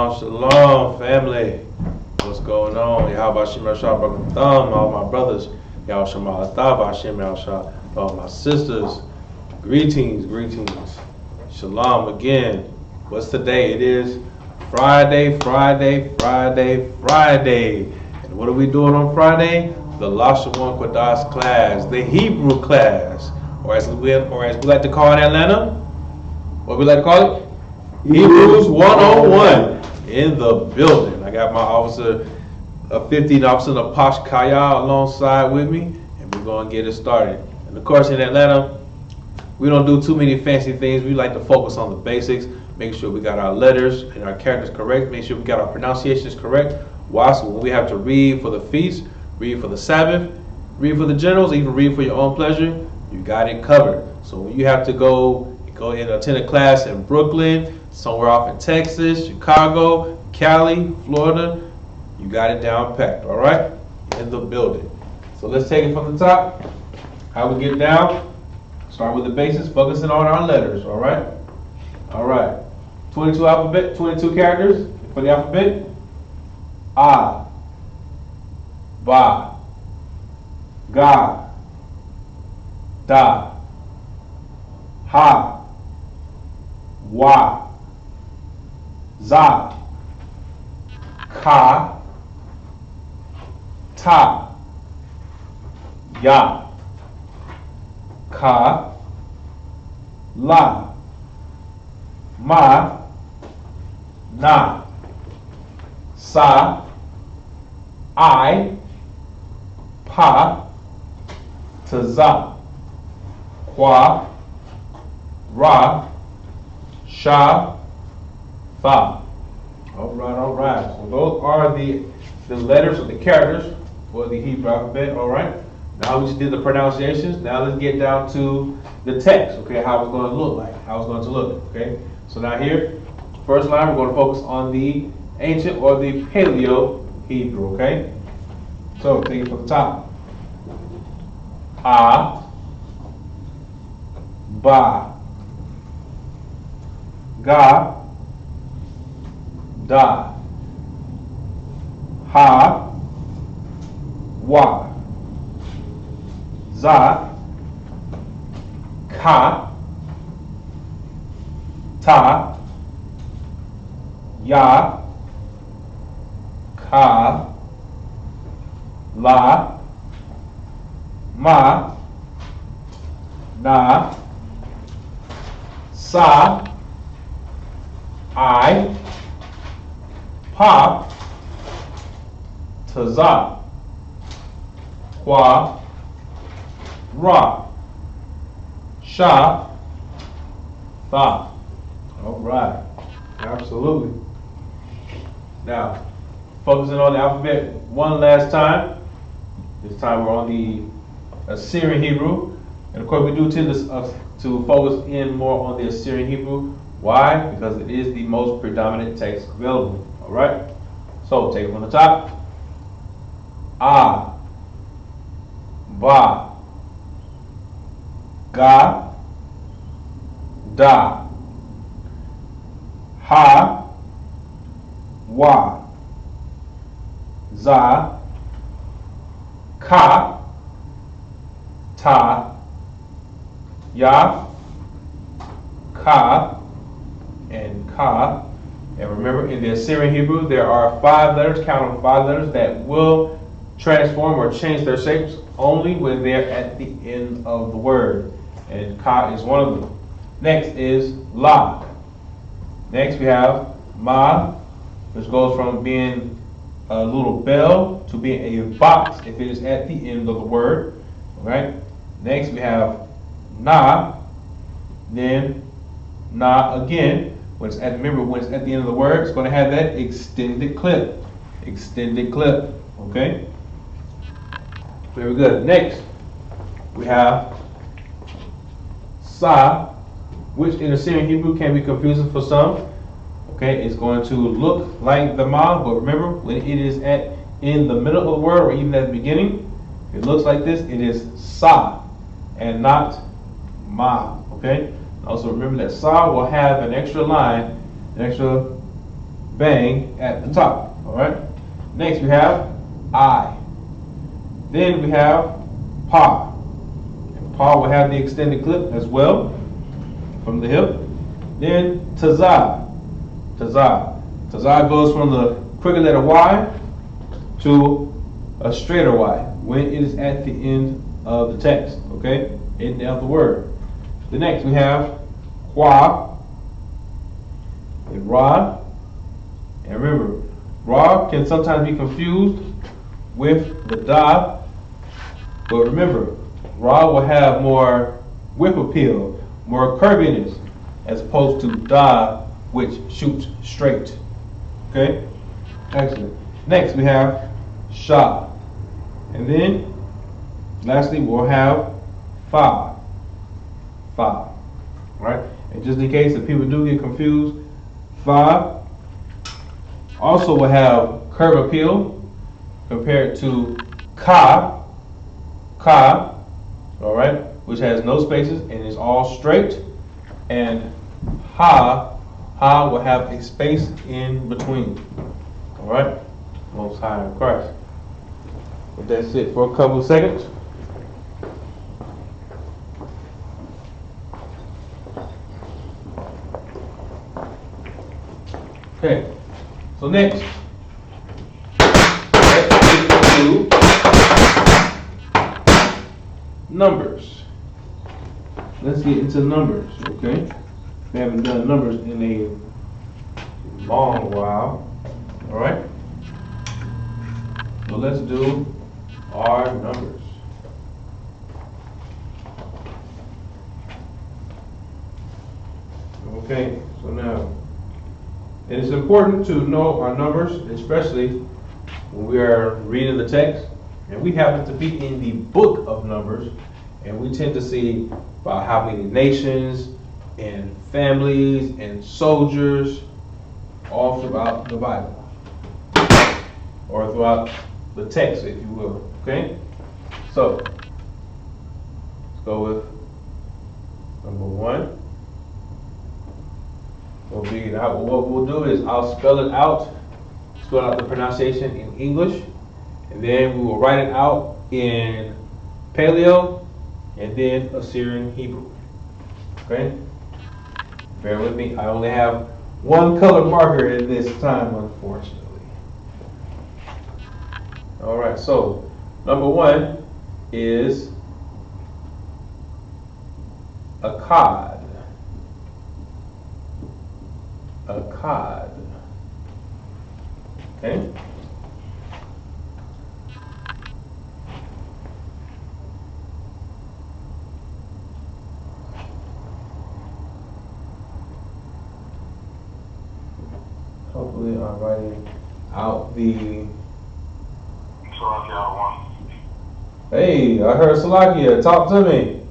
Shalom, shalom, family. What's going on? How about Shema Shabbat Thumb, all my brothers? Y'all Shema Thab, Hashem, all my sisters. Greetings, greetings. Shalom again. What's today? It is Friday. And what are we doing on Friday? The Lashawan Qadash class, the Hebrew class, or as we like to call it in Atlanta, what we like to call it? Hebrews 101 in the building. I got my officer, a 15 officer, the Posh Kaya alongside with me, and we're going to get it started. And of course, in Atlanta, we don't do too many fancy things. We like to focus on the basics, make sure we got our letters and our characters correct, make sure we got our pronunciations correct. Why? So when we have to read for the feast, read for the Sabbath, read for the generals, even read for your own pleasure, you got it covered. So when you have to go and attend a class in Brooklyn, somewhere off in Texas, Chicago, Cali, Florida, you got it down packed, all right? In the building. So let's take it from the top. How we get down? Start with the basics, focusing on our letters, all right? All right. 22 characters for the alphabet. A, Ba, Ga, Da, Ha, Wa, Za, Ka, Ta, Ya, Ka, La, Ma, Na, Sa, I, Pa, Taza, Kwa, Ra, Sha, Fa. All right. So those are the letters or the characters for the Hebrew alphabet. All right. Now we just did the pronunciations. Now let's get down to the text. Okay, how it's going to look like. How it's going to look. Okay. So now here, first line, we're going to focus on the ancient or the Paleo Hebrew. Okay. So take it from the top. A, Ba, Ga, Da, Ha, Wa, Za, Ka, Ta, Ya, Ka, La, Ma, Na, Sa, I, Pa, Taza, Kwa, Ra, Sha, Tha. All right, absolutely. Now, focusing on the alphabet one last time. This time we're on the Assyrian Hebrew. And of course we do tend to focus in more on the Assyrian Hebrew. Why? Because it is the most predominant text available. All right? So take it from the top. A, Ba, Ga, Da, Ha, Wa, Za, Ka, Ta, Ya, Ka, and Ka. And remember, in the Assyrian Hebrew, there are 5 letters, count on 5 letters, that will transform or change their shapes only when they're at the end of the word. And Ka is one of them. Next is La. Next we have Ma, which goes from being a little bell to being a box if it is at the end of the word. All right. Next we have Na, then Na again. Remember, when it's at the end of the word, it's going to have that extended clip. Okay? Very good. Next, we have Sa, which in Assyrian Hebrew can be confusing for some. Okay, it's going to look like the Ma, but remember, when it is in the middle of the word or even at the beginning, it looks like this. It is Sa and not Ma. Okay? Also remember that Sa will have an extra line, an extra bang at the top. All right. Next we have I. Then we have pa. And pa will have the extended clip as well from the hip. Then tazah. Tazah. Tazah goes from the crooked letter Y to a straighter Y when it is at the end of the text. Okay, end of the word. The next we have qua and ra. And remember, ra can sometimes be confused with the da, but remember, ra will have more whip appeal, more curviness, as opposed to da, which shoots straight. Okay? Excellent. Next we have sha. And then, lastly, we'll have fa. Fa. Alright? And just in case if people do get confused, fa also will have curve appeal compared to ka. Ka. Alright? Which has no spaces and is all straight. And ha will have a space in between. Alright? Most High in Christ. But that's it for a couple of seconds. Okay, so next, let's get into numbers. Let's get into numbers, okay? We haven't done numbers in a long while, all right? So let's do our numbers. Okay, so now, it is important to know our numbers, especially when we are reading the text, and we happen to be in the book of Numbers, and we tend to see about how many nations and families and soldiers all throughout the Bible, or throughout the text, if you will. Okay, so let's go with number 1. What we'll do is I'll spell out the pronunciation in English, and then we will write it out in Paleo, and then Assyrian Hebrew. Okay? Bear with me. I only have one color marker at this time, unfortunately. All right. So number 1 is Akkad. Akkad. Okay? Hopefully I'm writing out the... Hey, I heard Salakia. Talk to me.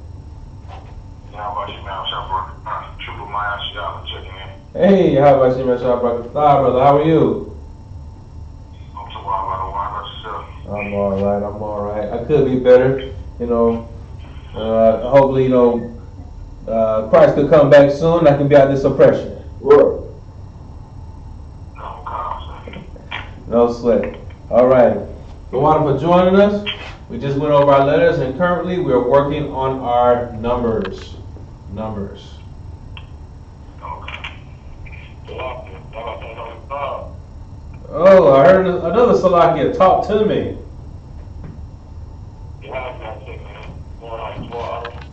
Hey, how about you, brother? How are you? I'm all right. I could be better, you know. Hopefully, you know, Christ could come back soon. I can be out of this oppression. No sweat. All right. Yahanna for joining us. We just went over our letters, and currently we are working on our numbers. Oh, I heard another Salakia. Talk to me.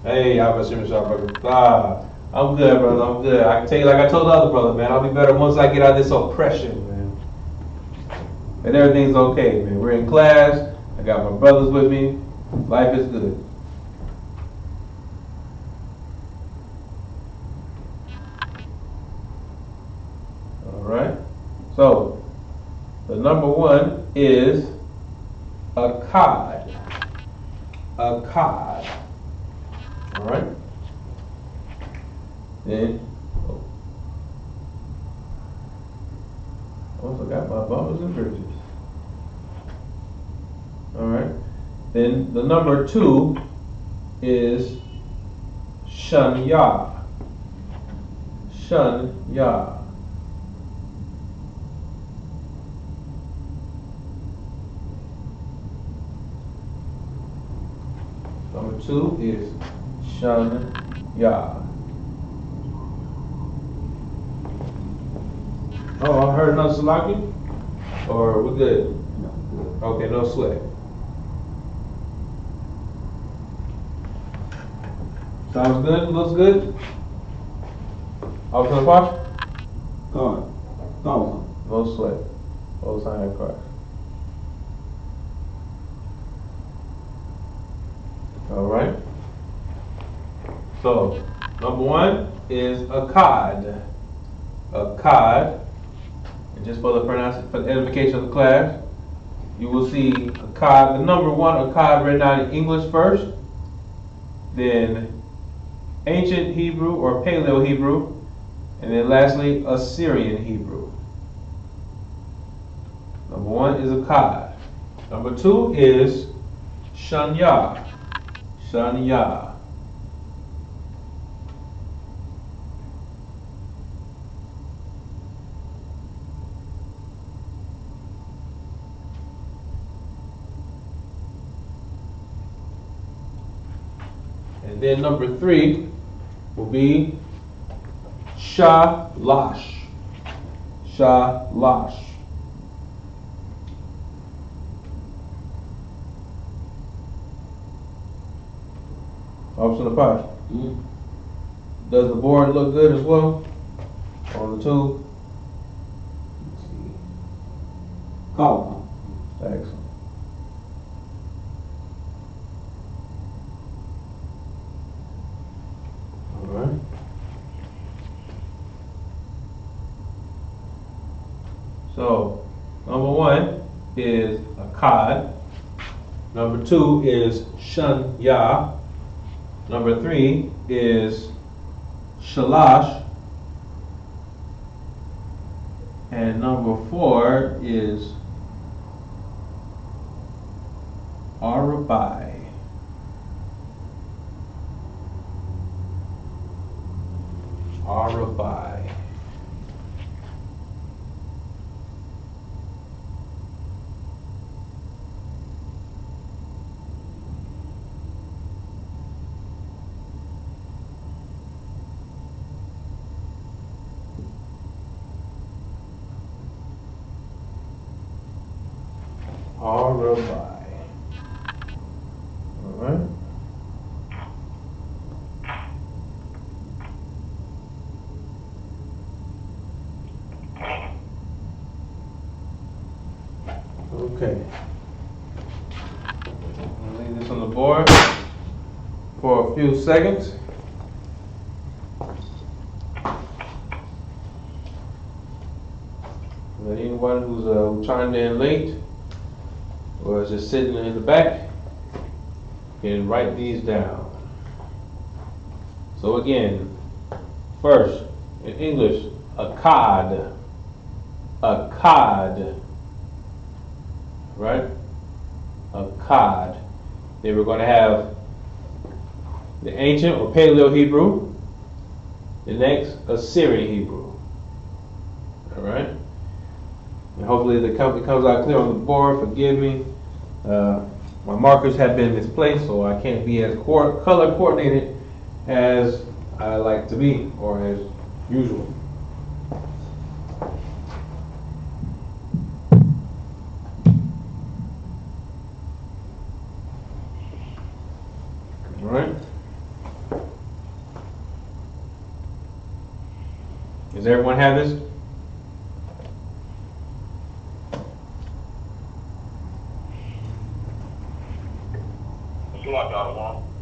Hey, I'm good, brother. I'm good. I can tell you, like I told the other brother, man, I'll be better once I get out of this oppression, man. And everything's okay, man. We're in class. I got my brothers with me. Life is good. All right. So, the number 1 is Akkad. Akkad. All right. Then, I also got my bumpers and bridges. All right. Then the number 2 is Shanya. Shanya. 2 is Shun Ya. Oh, I heard another Salaki? Or we good? No. Okay, no sweat. Sounds good? Looks good? All to the part? God. God. No sweat. Both sign of Christ. Alright. So, number 1 is a cod. A cod. And just for the edification of the class, you will see a cod, the number 1, a cod written out in English first, then ancient Hebrew or Paleo Hebrew, and then lastly Assyrian Hebrew. Number 1 is a cod. Number 2 is Shanya. Shanya. And then number 3 will be Shalash. Shalash. Officer Lapash. Does the board look good as well? On the tube? Let's see. God. Excellent. Alright. So, number 1 is a cod. Number 2 is Shanya. Number 3 is Shalash. And number 4 is Arabai. Arabai. Arabai. All right. Okay. I'll leave this on the board for a few seconds. Let anyone who's chimed in late or is just sitting in the back can write these down. So again, first, in English, a cod. A cod. Right? A cod. Then we're going to have the ancient or Paleo Hebrew. The next, Assyrian Hebrew. All right? And hopefully the company comes out clear on the board. Forgive me. My markers have been misplaced, so I can't be as color coordinated as I like to be, or as usual. All right. Does everyone have this?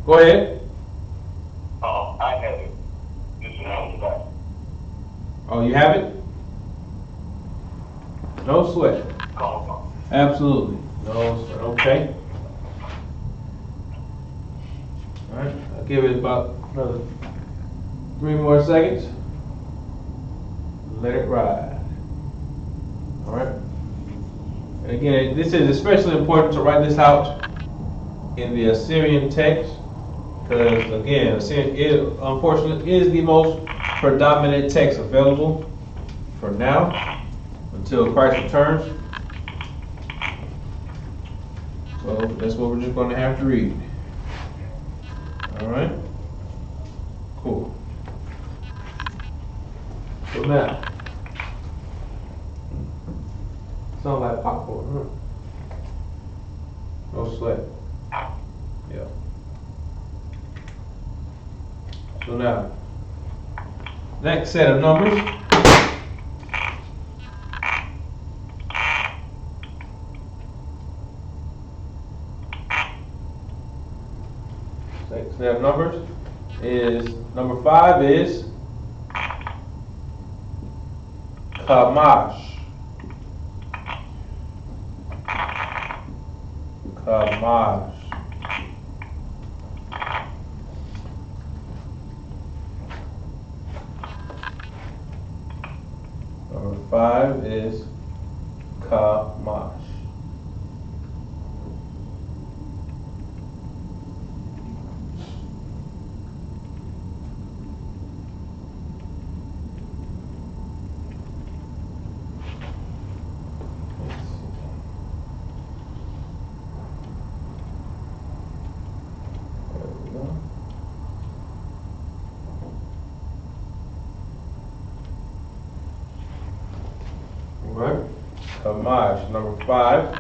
Go ahead. I have it. This is on the back. Oh, you have it? No sweat. Absolutely. No sweat. Okay. All right. I'll give it about another 3 more seconds. Let it ride. All right. And again, this is especially important to write this out in the Assyrian text, because again, Assyrian unfortunately is the most predominant text available for now until Christ returns. So that's what we're just going to have to read. Alright? Cool. So now, sound like popcorn, huh? No sweat. Yeah. So now, next set of numbers. Next set of numbers is number 5 is Qadash. Qadash. Number 5 is Qadash. Right? Qadash, number 5.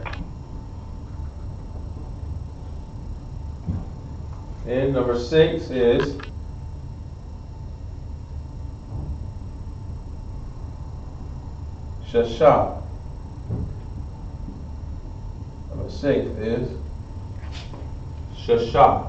And number 6 is Shasha. Number 6 is Shasha.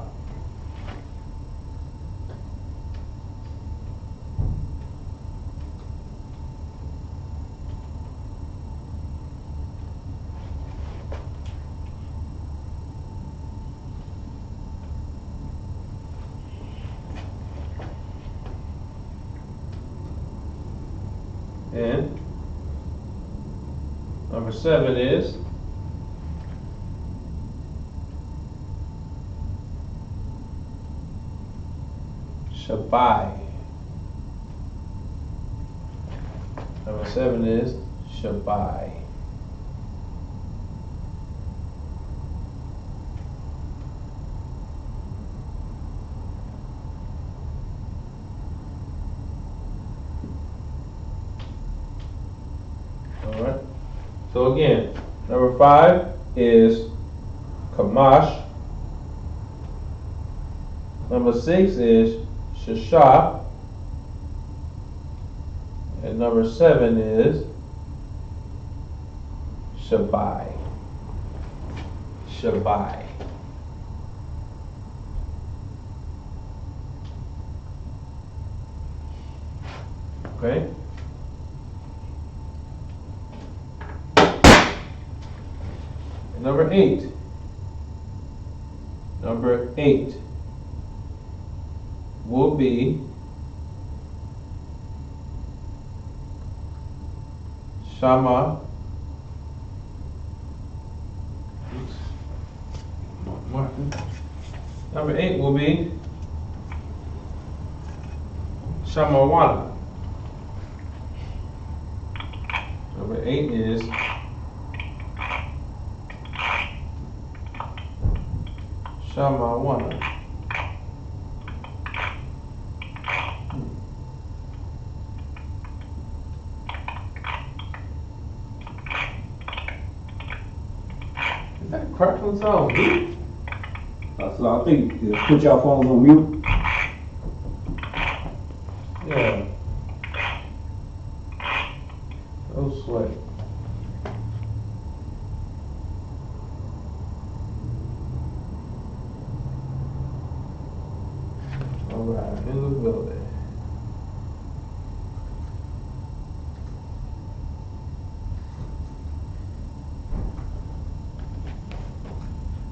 And number 7 is Shabbai. Number 7 is Shabbai. Alright. So again, number 5 is Kamash. Number 6 is Shasha. And number 7 is Shabbai. Shabbai. Okay? And number 8. Number 8 will be Shama. Number 8 will be Shamawana. Number 8 is Shamawana. Is that crackling sound? So I think you put your phones on mute. Yeah. No sweat. Alright, in the building.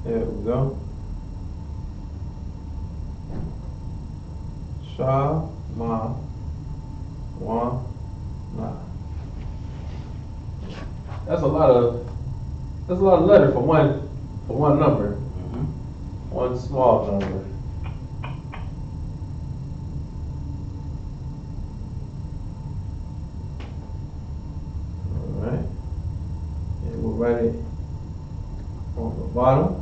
There we go. Shama Wana. That's a lot of letters for one number. One small number. Alright. And we'll write it on the bottom.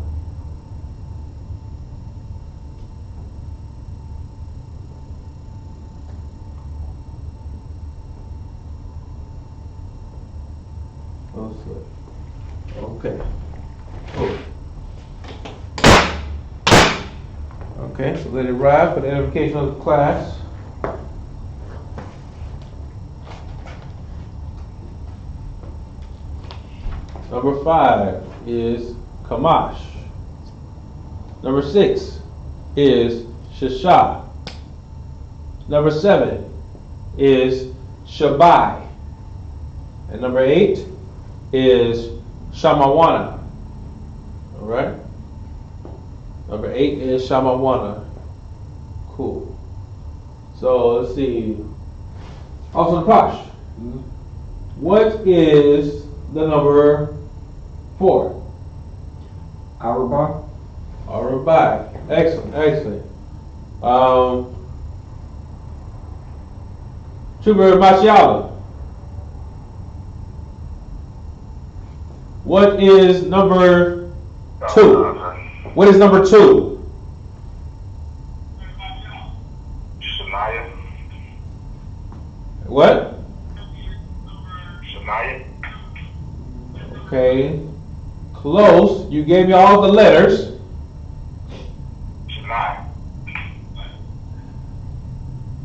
No sweat. Okay. Cool. Okay, so let it ride for the edification of the class. Number 5 is Kamash. Number 6 is Shashah. Number 7 is Shabai. And number 8 is Shamawana. Alright? Number 8 is Shamawana. Cool. So let's see. Also Posh. What is the number 4? Arabah. Arabai. Excellent, excellent. Chuber Mashiala. What is number 2? What is number 2? Shania. What? Shania. Okay. Close. You gave me all the letters. Shania.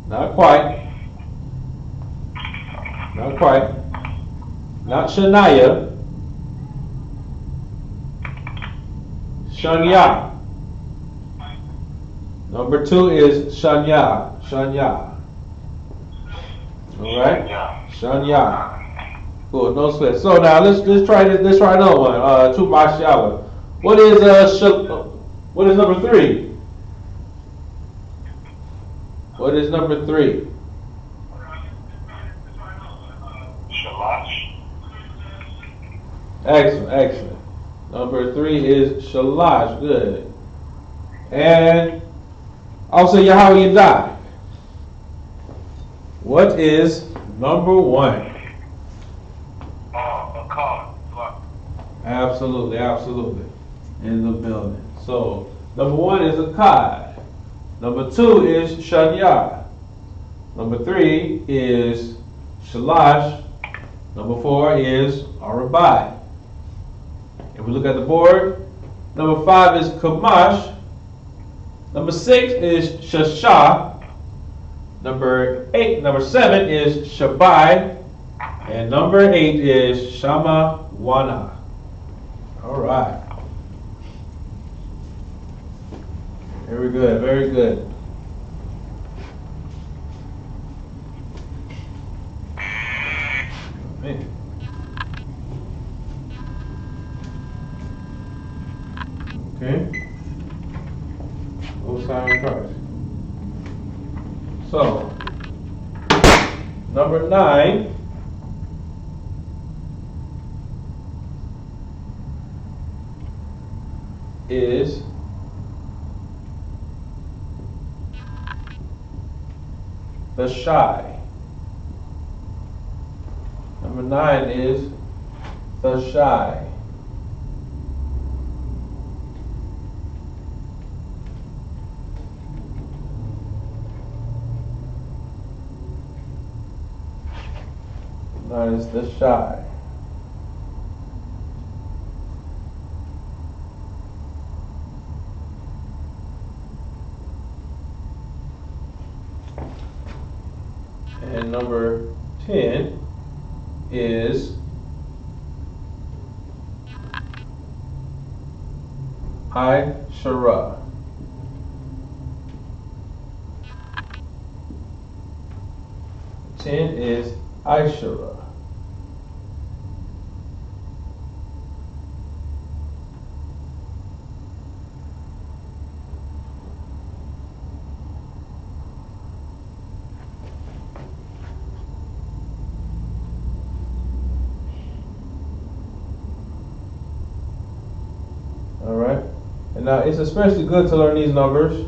Not quite. Not quite. Not Shania. Shanya. Number 2 is Shanya. Shanya. All right. Shanya. Cool. No sweat. So now let's try this. Let's try another one. Tubashala. What is what is number 3? What is number 3? Shalash. Excellent. Excellent. Number 3 is Shalash. Good. And also Yahanna. What is number 1? A car. Absolutely, absolutely. In the building. So number 1 is a Qad. Number 2 is Shanya. Number 3 is Shalash. Number 4 is Arabai. If we look at the board, number 5 is Kamash. Number 6 is Shashah. Number 7 is Shabai. And number 8 is Shamawana. All right. Very good, very good. Man. Okay. Osiris Christ. So, number 9 is the shy. Number 9 is the shy. That is the shy. And number 10 is I.S.U.P.K. 10 is I.S.U.P.K. Alright? And now it's especially good to learn these numbers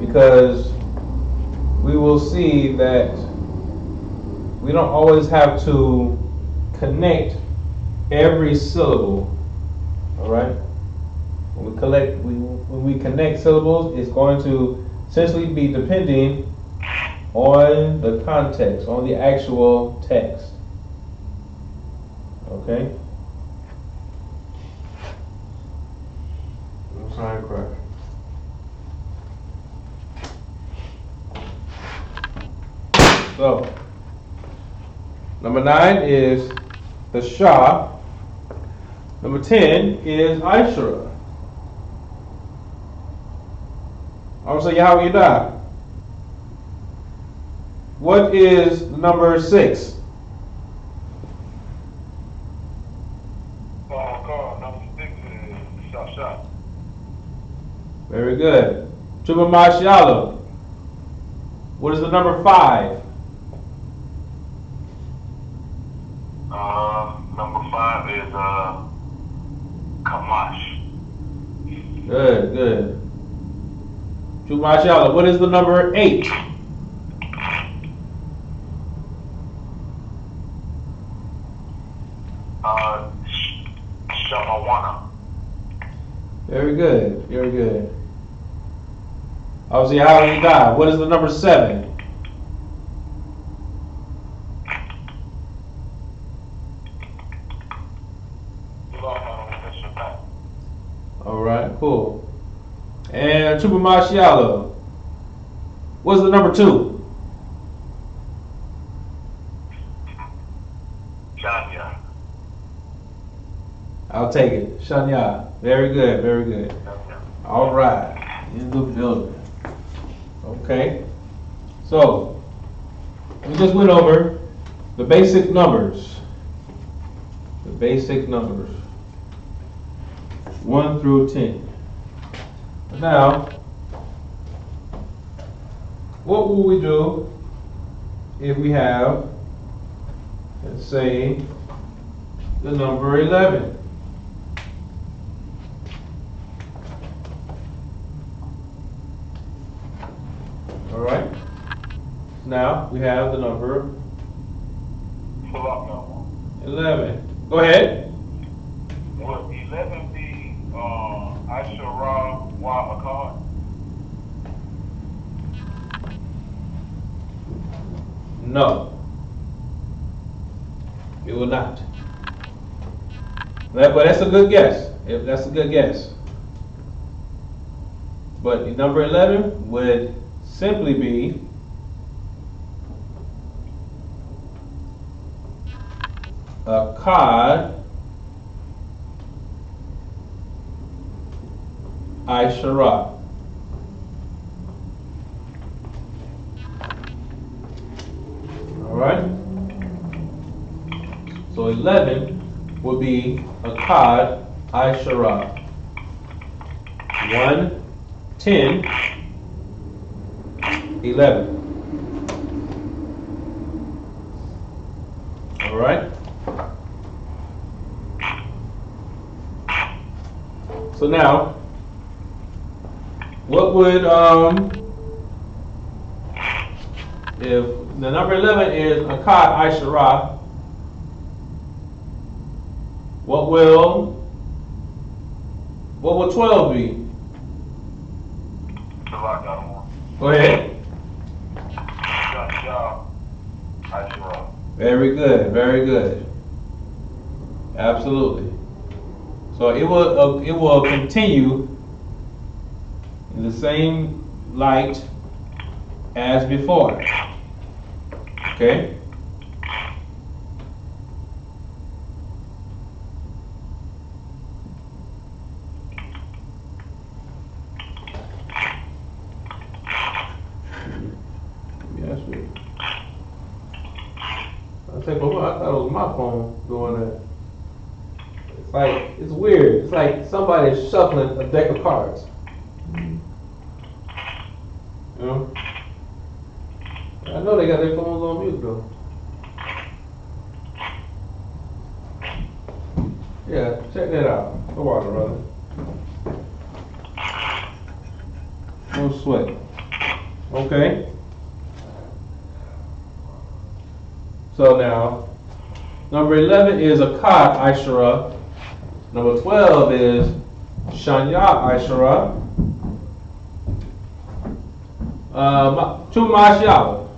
because we will see that we don't always have to connect every syllable. Alright? When we connect syllables, it's going to essentially be depending on the context, on the actual text. Okay. I'm sorry, crack. So, number 9 is the Shah. Number 10 is Aishara. I would say Yahanna. What is number 6? Number 6 is Shah. Very good. Shalom. What is the number 5? Number 5 is Kamash. Good. Shalom. What is the number 8? Shamawana. Very good. Obviously, how you die. What is the number 7? All right, cool. And Chupamashiala. What's the number 2? Shanya. I'll take it. Shanya. Very good. All right. In the building. Okay. So, we just went over the basic numbers. 1 through 10. Now, what will we do if we have, let's say, the number 11? All right. Now we have the number 11. Go ahead. Would 11 be I.S.U.P.K wa Akkad? No. It will not. But that's a good guess. That's a good guess. But the number 11 would simply be Akkad I.S.U.P.K. All right. So 11 would be Akkad I.S.U.P.K. 1, 10, 11. All right. So now, what would if the number 11 is Akkad I.S.U.P.K, what will 12 be? Go ahead. Very good. Absolutely. So it will continue in the same light as before. Okay? I thought it was my phone doing that. It's weird. It's like somebody's shuffling a deck of cards. You know? I know they got their phones on mute though. Yeah, check that out. The water, brother. No sweat. Okay. So now, number 11 is Akkad I.S.U.P.K. Number 12 is Shanya I.S.U.P.K. Chumashiala.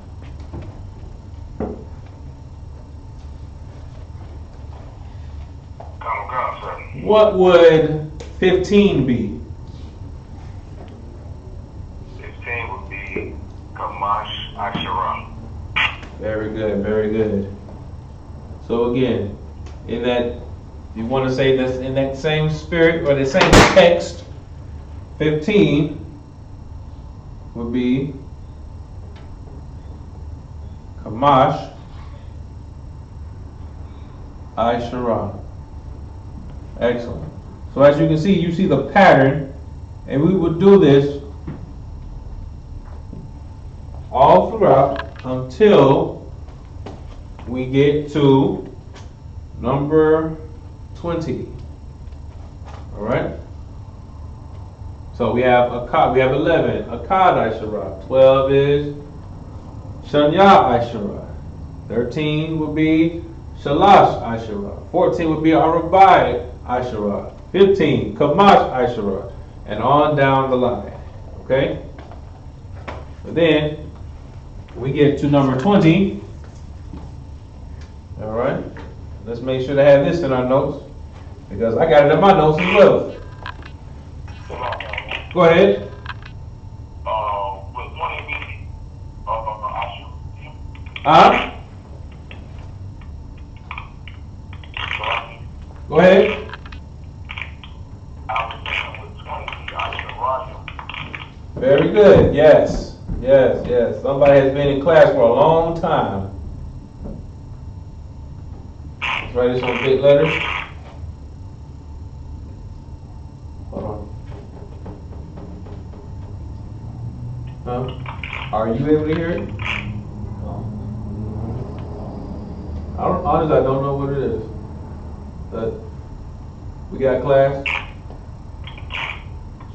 What would 15 be? 15 would be Qadash Asherah. Very good, very good. So again, in that, you want to say this in that same spirit or the same text, 15 would be Qadash Asherah. Excellent. So as you can see, you see the pattern, and we would do this all throughout until we get to number 20. All right. So we have 11, Akkad Asherah. 12 is Shanya Asherah. 13 would be Shalash Asherah. 14 would be Arabai Asherah. 15, Qadash Asherah. And on down the line. Okay? But then we get to number 20. All right. Let's make sure to have this in our notes, because I got it in my notes as well. Go ahead. With 20 be Asherah. Go ahead. Very good. Yes. Yes. Yes. Somebody has been in class for a long time. Let's write this on big letters. Hold on. Huh? Are you able to hear it? Honestly, I don't know what it is. But we got class.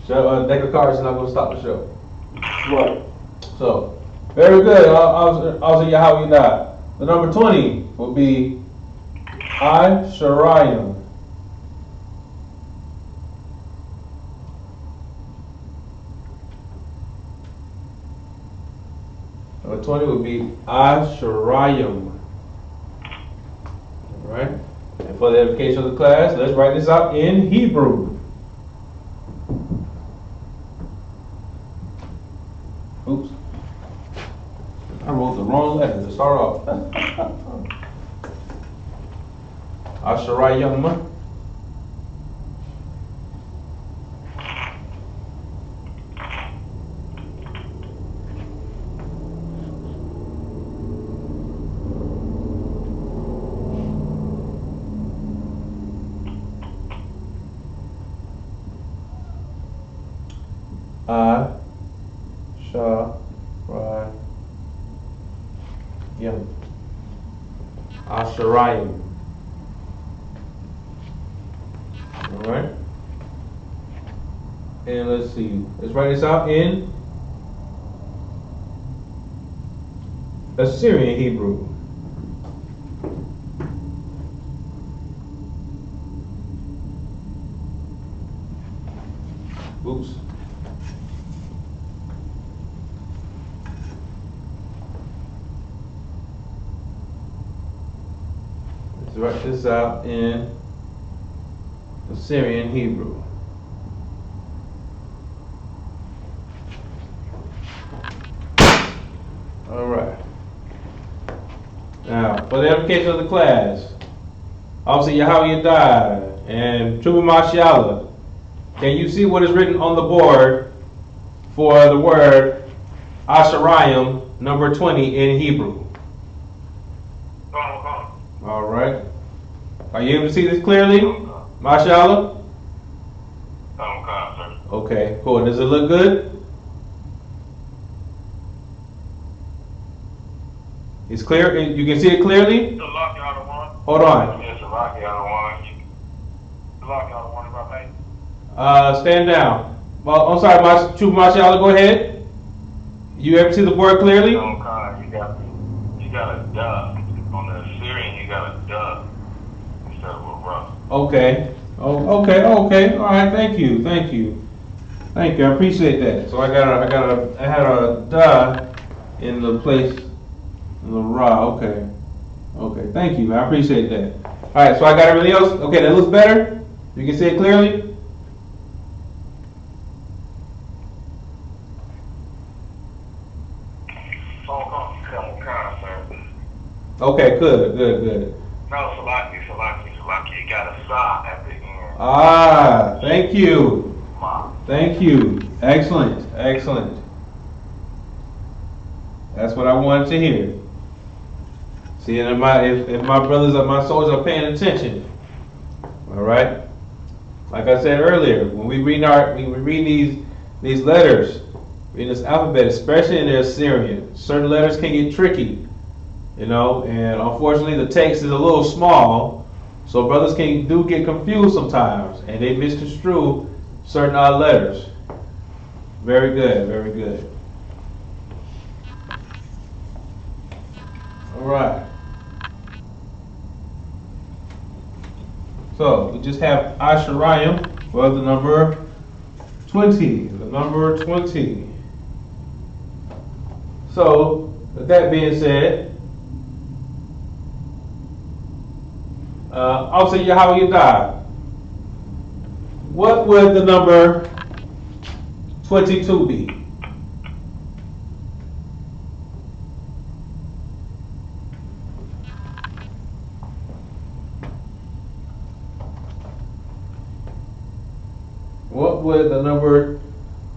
Deck of cards is not going to stop the show. Right. So, very good. Also, Yahanna. The number 20 will be I.S.U.P.K. Number 20 would be I.S.U.P.K. Alright? And for the edification of the class, let's write this out in Hebrew. Oops. I wrote the wrong letter to start off. I.S.U.P.K. I.S.U.P.K. Alright. And let's see. Let's write this out in Assyrian Hebrew. Oops. Let's write this out in Assyrian Hebrew. All right. Now, for the edification of the class, obviously Yahweh died and Truba Mashiach. Can you see what is written on the board for the word Asherayim, number 20 in Hebrew? All right. Are you able to see this clearly, Mashallah? Okay, cool. Does it look good? It's clear? You can see it clearly? Hold on. Stand down. Well, I'm sorry, Mashallah, go ahead. You able to see the board clearly? You got a duh. On the Assyrian, you got a duh instead of a rough. Okay. Oh, okay. All right. Thank you. I appreciate that. So I had a duh in the place in the raw. Okay. Thank you. I appreciate that. All right. So I got everything else. Okay. That looks better. You can see it clearly? Okay, good. No, Salaki. You got a sa at the end. Ah, thank you. Ma. Thank you. Excellent. That's what I wanted to hear. See, and if my brothers and my soldiers are paying attention, all right. Like I said earlier, when we read these letters, read this alphabet, especially in the Assyrian, certain letters can get tricky, and unfortunately the text is a little small, so brothers do get confused sometimes, and they misconstrue certain odd letters. Very good. All right. So we just have Asherayim for the number 20. The number 20. So with that being said, I'll say Yahanna. What would the number 22 be? What would the number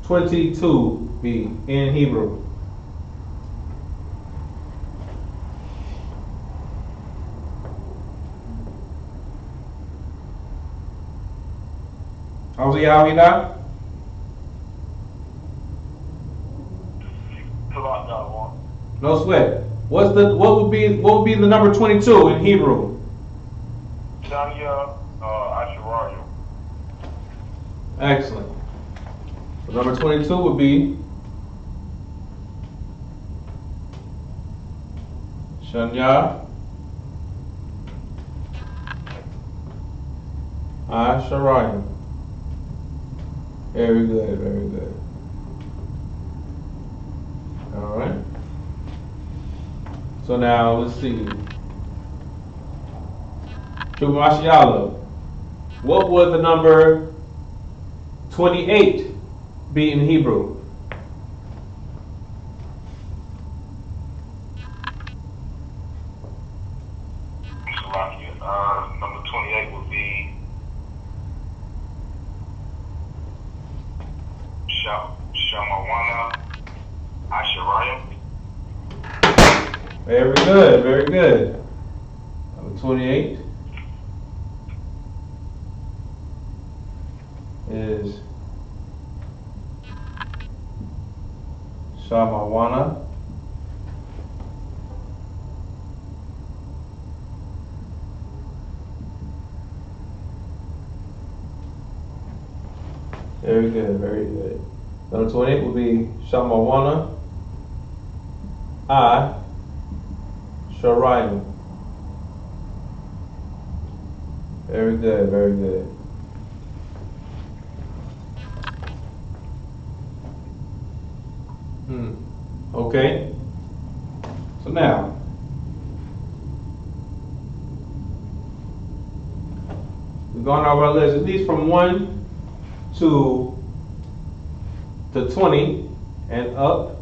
22 be in Hebrew? How's it, Yahanna? No sweat. What would be the number 22 in Hebrew? Excellent. So number 22 would be Shanya Asherayim. Very good. All right. So now let's see. Chumashiala. What would the number 28 be in Hebrew? Number 28 would be Shamawana Asherayim. Very good. Number 28 is Shamawana Very good. Number 28 will be Shamawana I.S.U.P.K. Very good. Okay. So now, we've gone over our list, at least from 1 to 20 and up.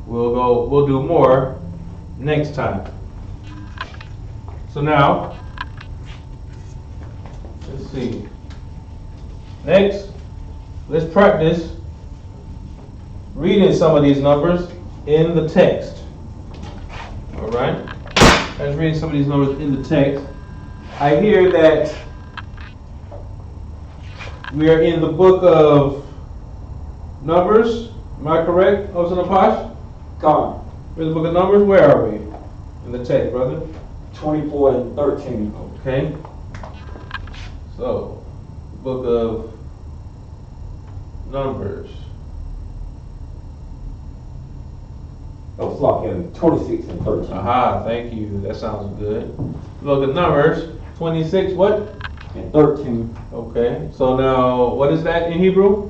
We'll do more next time. So now, let's see. Next, let's practice reading some of these numbers in the text. All right? Let's read some of these numbers in the text. I hear that we are in the book of Numbers. Am I correct, Osana Pash? Gone. We're in the book of Numbers. Where are we in the text, brother? 24 and 13. Okay. So, book of Numbers. Oh, Flock, 26 and 13. Aha, thank you. That sounds good. Book of Numbers, 26, what? And 13. Okay. So now, what is that in Hebrew?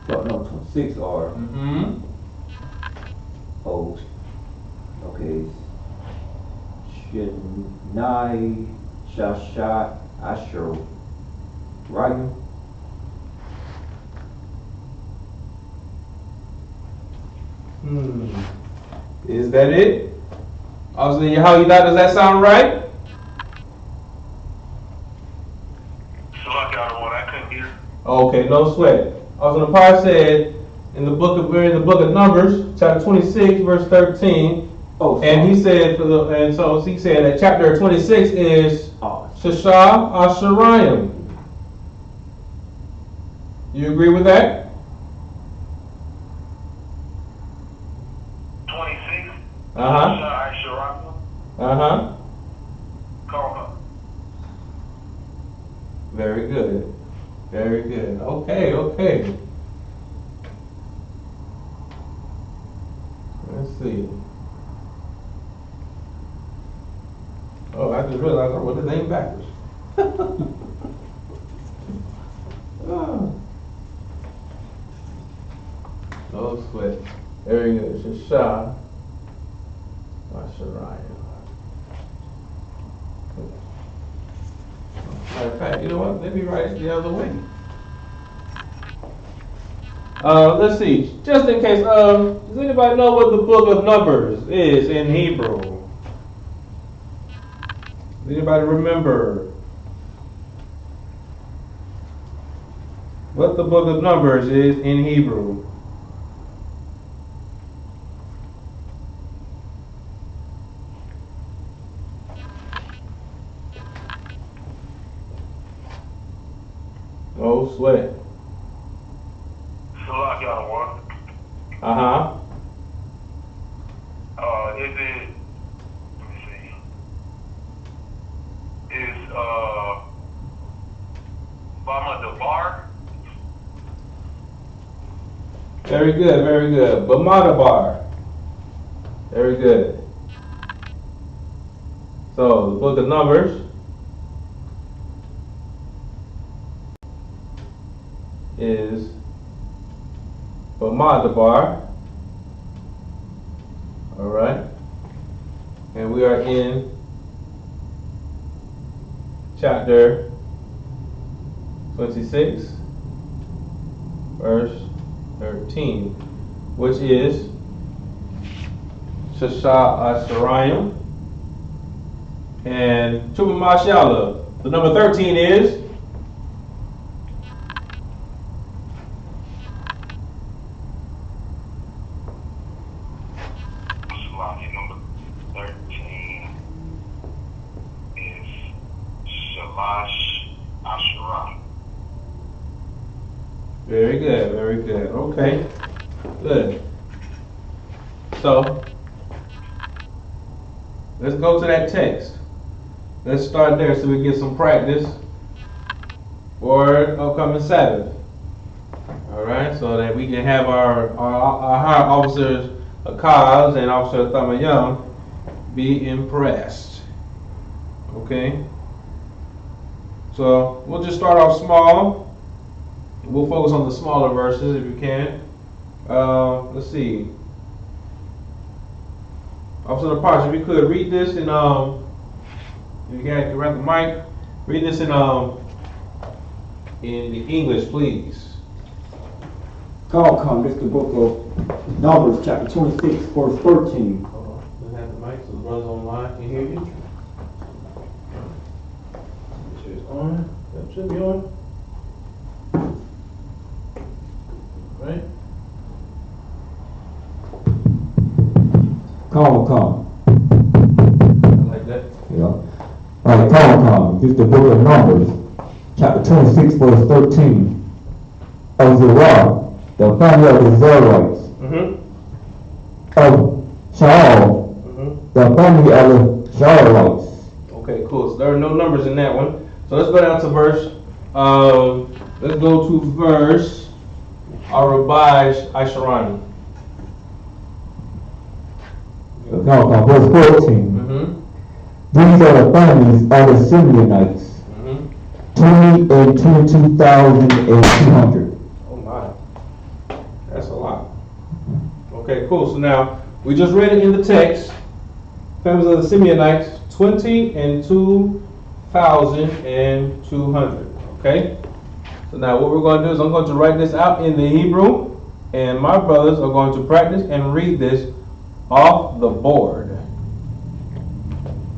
No, 26 are. Oh, okay. Shinai Shashat Asher. Right? Is that it? Obviously, how you thought, does that sound right? Salaki out of what I couldn't hear. Okay, no sweat. Also, the part said in the book of Numbers, chapter 26, verse 13. Oh, and he said he said that chapter 26 is Shashah Asherayim. You agree with that? 26. Uh-huh. Uh-huh. Very good. Very good. Okay. Let's see. Oh, I just realized I wrote the name backwards. Oh. No sweat. Very good. Shashah Asherayim. Matter of fact, you know what? Let me write it the other way. Let's see. Just in case, does anybody know what the book of Numbers is in Hebrew? Does anybody remember what the book of Numbers is in Hebrew? No sweat. Salaki out of what? Uh-huh. Is it? Let me see. Is Bama Debar? Very good. Bamadabar. Very good. So, the book of Numbers is Bamadabar. Alright. And we are in chapter 26, verse 13, which is Shashah Asherayim. And Chuba Mashallah, the number 13 is Salaki number 13 is Shalash Asherah. very good. Okay, good. So let's go to that text. Let's start there so we get some practice for upcoming Sabbath. All right, so that we can have our higher officers, Akaz and Officer Thamayam, be impressed. Okay. So we'll just start off small. We'll focus on the smaller verses if we can. Let's see. Officer Parks, if you could read this in if you can grab the mic, read this in the English, please. Come, this is the book of Numbers, chapter 26, verse 13. Hold on, let's have the mic so the brothers online can hear you. Make sure it's on. That should be on. Right? Come. I like that. Yeah. All right, come. This is the book of Numbers, chapter 26, verse 13. Of Zerah, the family of the Israelites. Of Shaul, the family of the Shalamites. Okay, cool. So there are no numbers in that one. So let's go down to verse. Let's go to verse Arabaj Asherani. Come, verse 14. These are the families of the Simeonites. 22,200. Oh my, that's a lot. Okay, cool. So now We just read it in the text. Families of the Simeonites, 20 and 2,200. Okay? So now what we're going to do is I'm going to write this out in the Hebrew, and my brothers are going to practice and read this off the board.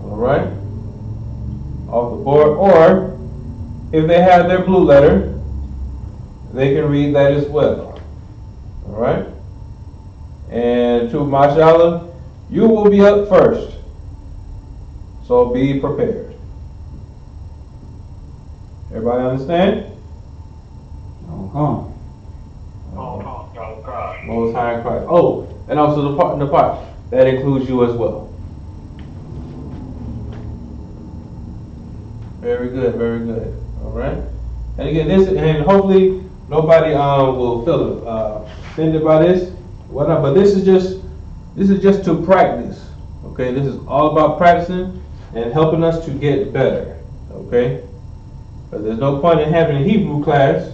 Alright? Off the board. Or, if they have their blue letter, they can read that as well. Alright? And to Mashallah, you will be up first. So be prepared. Everybody understand? Most High in Christ. Oh, and also the part that includes you as well. Very good, very good. All right. And again, and hopefully nobody will feel offended by this, whatnot. But this is just to practice. Okay, this is all about practicing and helping us to get better. Okay, but there's no point in having a Hebrew class.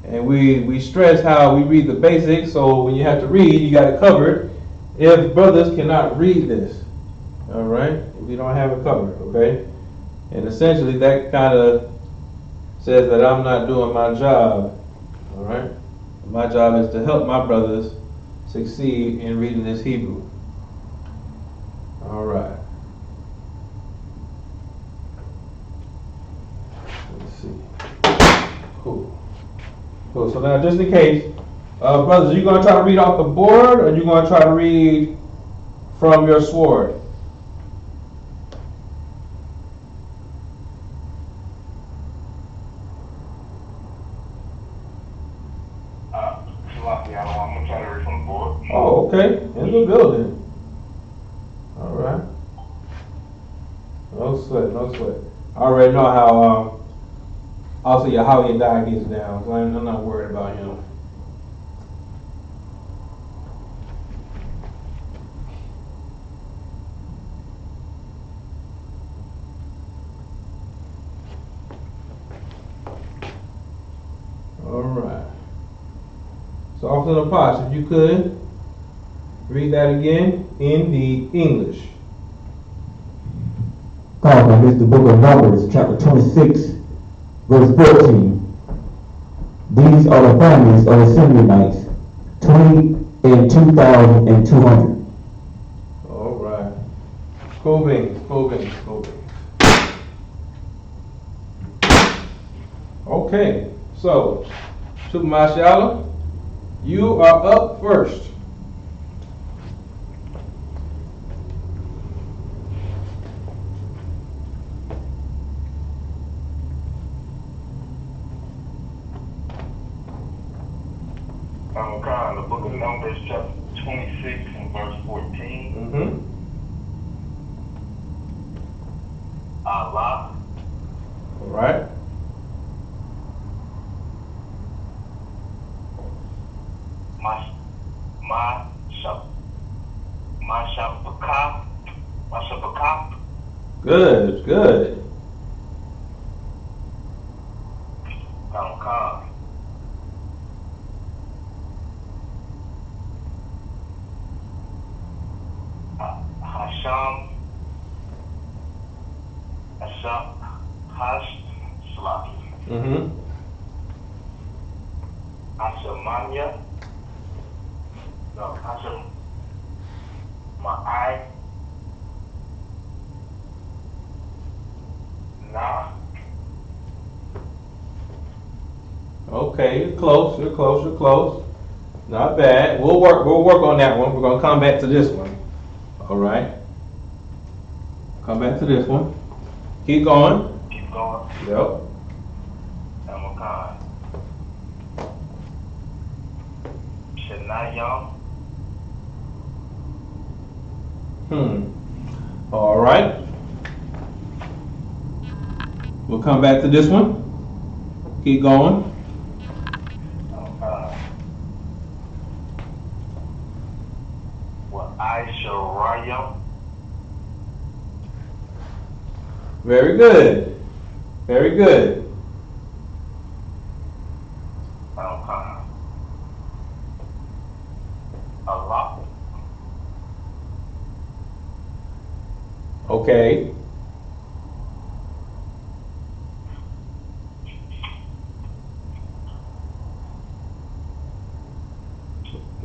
And we stress how we read the basics, so when you have to read, you got it covered. If brothers cannot read this, all right, if you don't have it covered, okay? And essentially that kind of says that I'm not doing my job, all right? My job is to help my brothers succeed in reading this Hebrew. All right. Let's see. Cool. Cool. So now, just in case, brothers, are you going to try to read off the board, or are you going to try to read from your sword? I'm going to try to read from the board. Oh, okay. In the building. All right. No sweat, no sweat. I already know how. Also, how your dad gets down, so I'm not worried about him. All right. So, off to the Posh, if you could read that again in the English. God, this is the book of Numbers, chapter 26. Verse 14. These are the families of the Simeonites, 20 and 2,200. All right. Cool beans, cool beans, cool beans. Okay, so, Super Mashallah, you are up first. The book of Numbers, chapter 26 and verse 14. Mm-hmm. Allah. All right. Isupk. Good, good. Mm-hmm. Asamanya. No, Asamai. Nah. Okay, you're close, you're close, you're close. Not bad. We'll work on that one. We're gonna come back to this one. All right. Come back to this one. Keep going. Keep going. Yep. All right. We'll come back to this one. Keep going. Very good. Very good. Okay.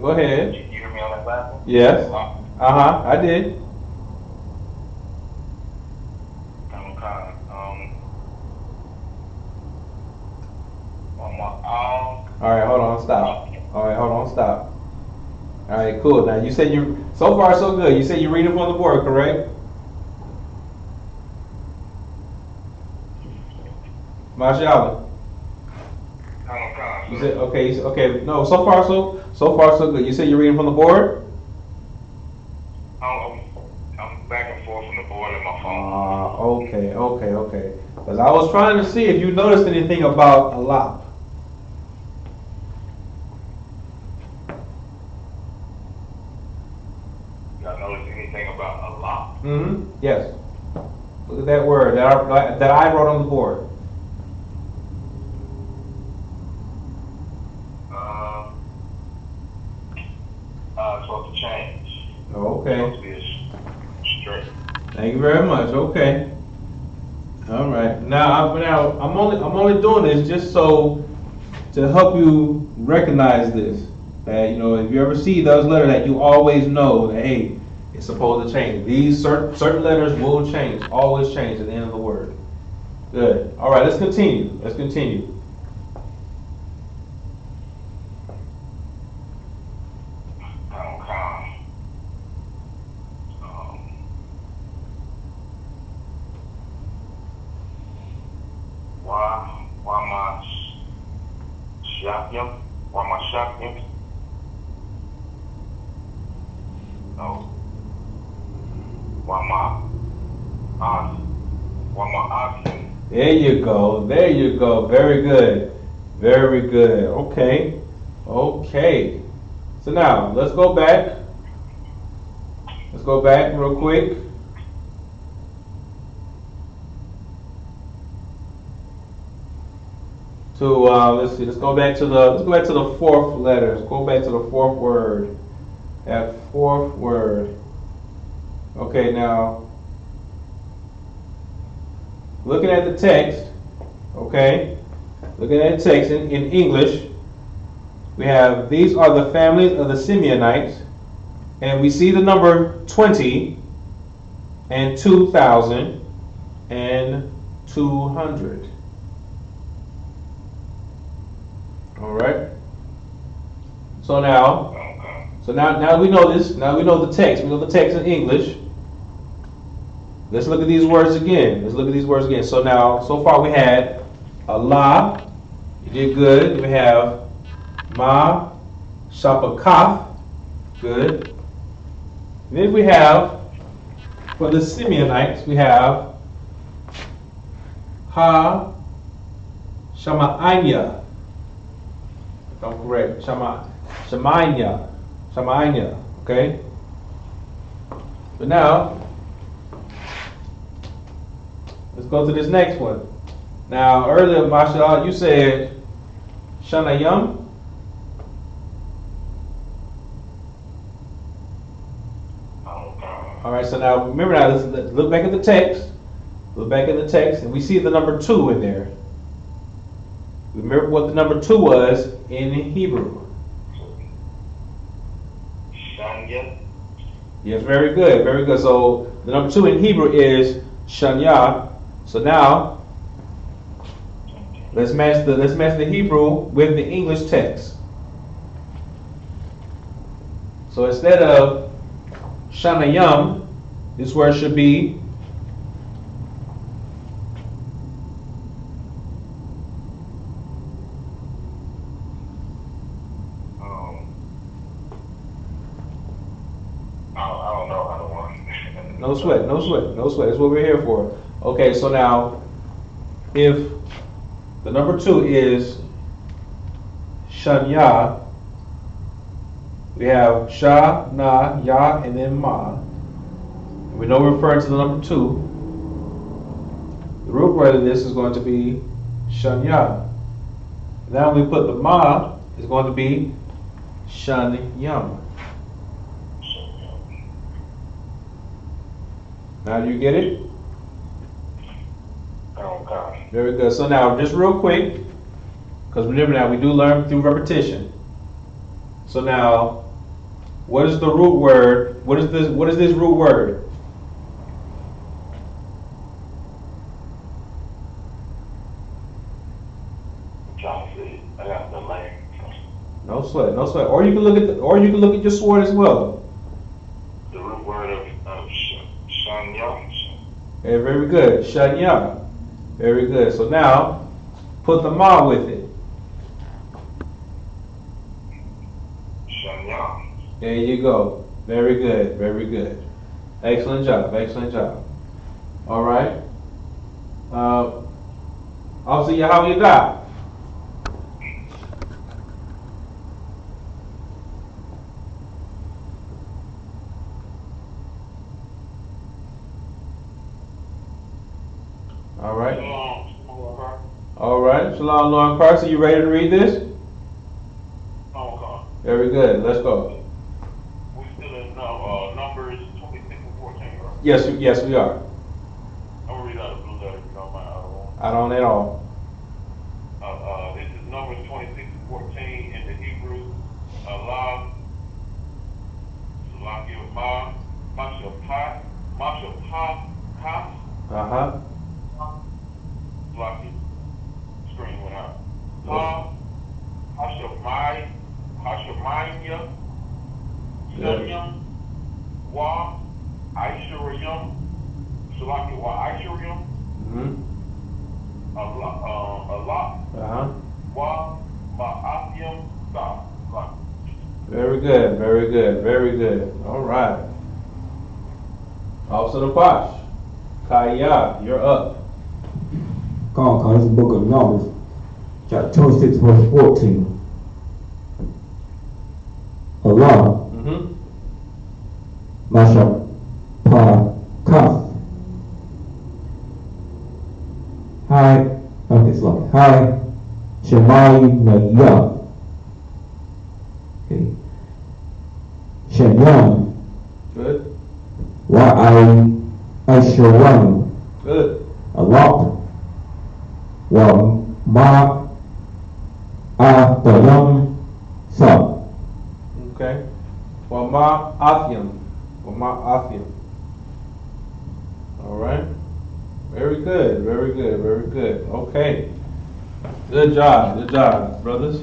Go ahead. You hear me on that platform? Yes. I did. Okay. On my all. All right, hold on, stop. All right, hold on, stop. All right, cool. Now you said you so far so good. You said you're reading from the board, correct? Mashallah. You said okay. Okay. No, so far so good. You said you're reading from the board. I'm back and forth from the board and my phone. Okay. Because I was trying to see if you noticed anything about Allah. Y'all notice anything about Allah? Mm-hmm. Yes. Look at that word that I wrote on the board. It's supposed to change. Okay. It's supposed to be straight. Thank you very much. Okay. All right. Now I'm only doing this just so to help you recognize this. That if you ever see those letters, that you always know that hey, it's supposed to change. These certain letters will change, always change at the end of the word. Good. All right. Let's continue. There you go. Very good. Okay. So now let's go back. Real quick. To let's see. Let's go back to the fourth letter. Let's go back to the fourth word. That fourth word. Okay, now looking at the text. Okay, looking at the text in English, we have these are the families of the Simeonites, and we see the number 20 and 2,000 and 200. All right. So now we know this. Now we know the text. We know the text in English. Let's look at these words again. So far we had Allah. You did good. We have Ma, Shapakaf. Good. Then we have, for the Simeonites, we have Ha, Shama'anya. If I'm correct. Shama'anya. Okay? But now, let's go to this next one. Now, earlier, mashallah, you said Shanayam. All right, so now remember let's look back at the text. And we see the number 2 in there. Remember what the number 2 was in Hebrew. Shanya. Yes, very good. So the number 2 in Hebrew is Shanya. So now let's match the Hebrew with the English text. So instead of Shanayam, this word should be No sweat. That's what we're here for. Okay, so now if the number 2 is Shanya, we have Sha, Na, Ya, and then Ma. We know we're referring to the number 2. The root word of this is going to be Shanya. Now we put the Ma, is going to be Shanyam. Now do you get it? Okay. Very good. So now, just real quick, because remember now, we do learn through repetition. So now, what is the root word? What is this root word? I'm trying to see. I got the link. No sweat, no sweat. Or you can look at your sword as well. The root word of Shanya. Okay, very good. Shanya. Very good. So now, put the ma with it. Shanya. There you go. Very good. Very good. Excellent job. Excellent job. All right. Obviously, how you die. All right. All right. Shalom, Lord Christ. Are you ready to read this? Okay. Very good. Let's go. We still in Numbers 26 and 14, right? Yes, we are. I'm gonna read out a blue letter if you don't mind. I don't at all. This is Numbers 26 and 14 in the Hebrew. Allah, Salakia, Mashapat, Uh-huh. Salakia, screen went out. Hashamaya, Sunyam, Wa, Aishuriyam, Salakia, Wa, Aishuriyam, Mm-hmm. Allah, Uh-huh. Wa, Ma'asyam, Sa, Salakia. Very good. Very good. Very good. All right. Officer the Posh. Kaya, you're up. Come, this is the book of Numbers, chapter 26, verse 14. Allah, Mm-hmm. Masha, Pa, Kaf. Hi, okay, it's like, hi, Shemai, Naya. Okay. Shenyam, Good. I.S.U.P.K. Good. Allah, Ma, Atayam, Sa. Okay. Wama Athiam. All right. Very good. Very good. Very good. Okay. Good job. Good job, brothers.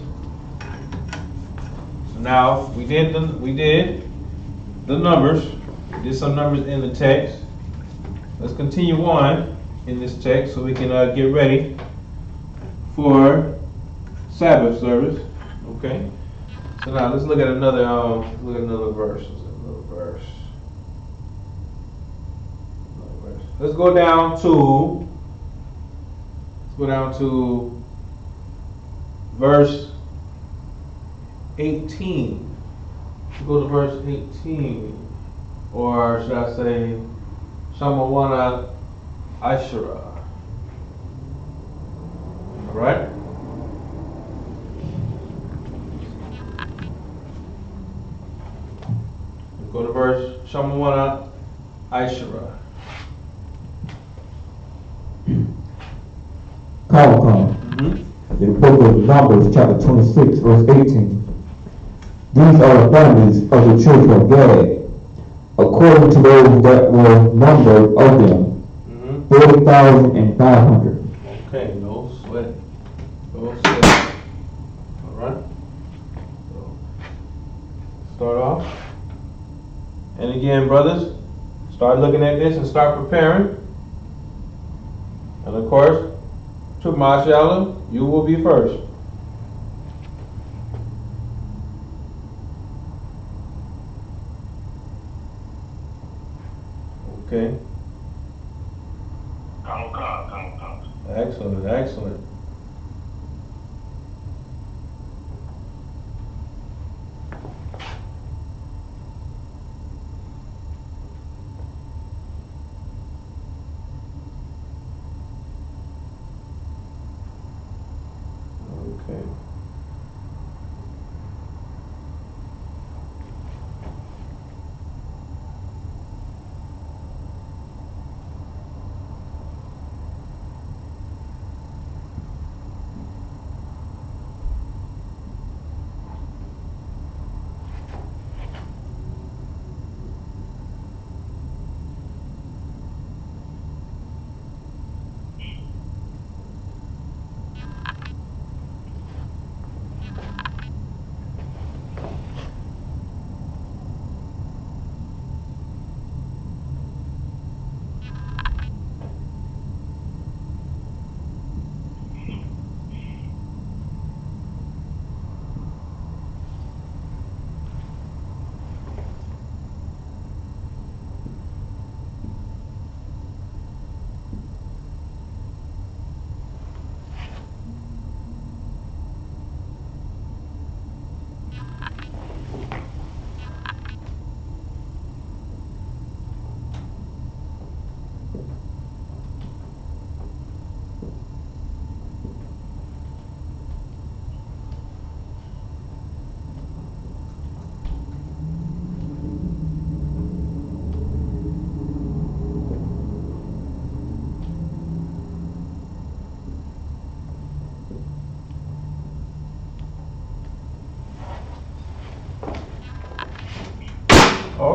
So now we did the numbers. We did some numbers in the text. Let's continue on in this text so we can get ready for Sabbath service. Okay. So now let's look at another verse. Let's go down to verse 18. Let's go to verse 18, or should I say, Shamawana Ashura. All right. Go to verse Shamawana Ashura. Come. Mm-hmm. In the book of Numbers, chapter 26, verse 18. These are the families of the children of Gad, according to those that were numbered of them, 40,500. Okay, no sweat. No sweat. All right. So, start off. And again, brothers, start looking at this and start preparing. And of course, to Mashallah, you will be first. Okay. Come. Excellent, excellent. Okay.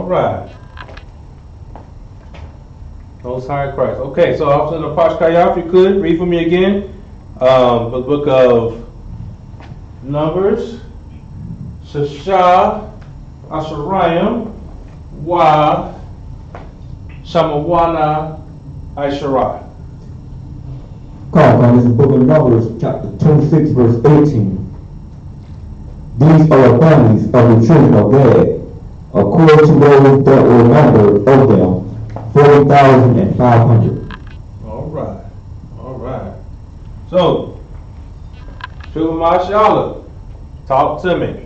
right. Most High Christ. Okay, so I'll send a Pashkaya, if you could, read for me again. The book of Numbers, Shashah, Asharayim, Wa, Shamawana, Aisharai. Come from this book of Numbers, chapter 26, verse 18. These are the families of the children of Gad, according to those that were numbered of them, 40,500. All right, all right. So, Shuvah Mashallah, talk to me.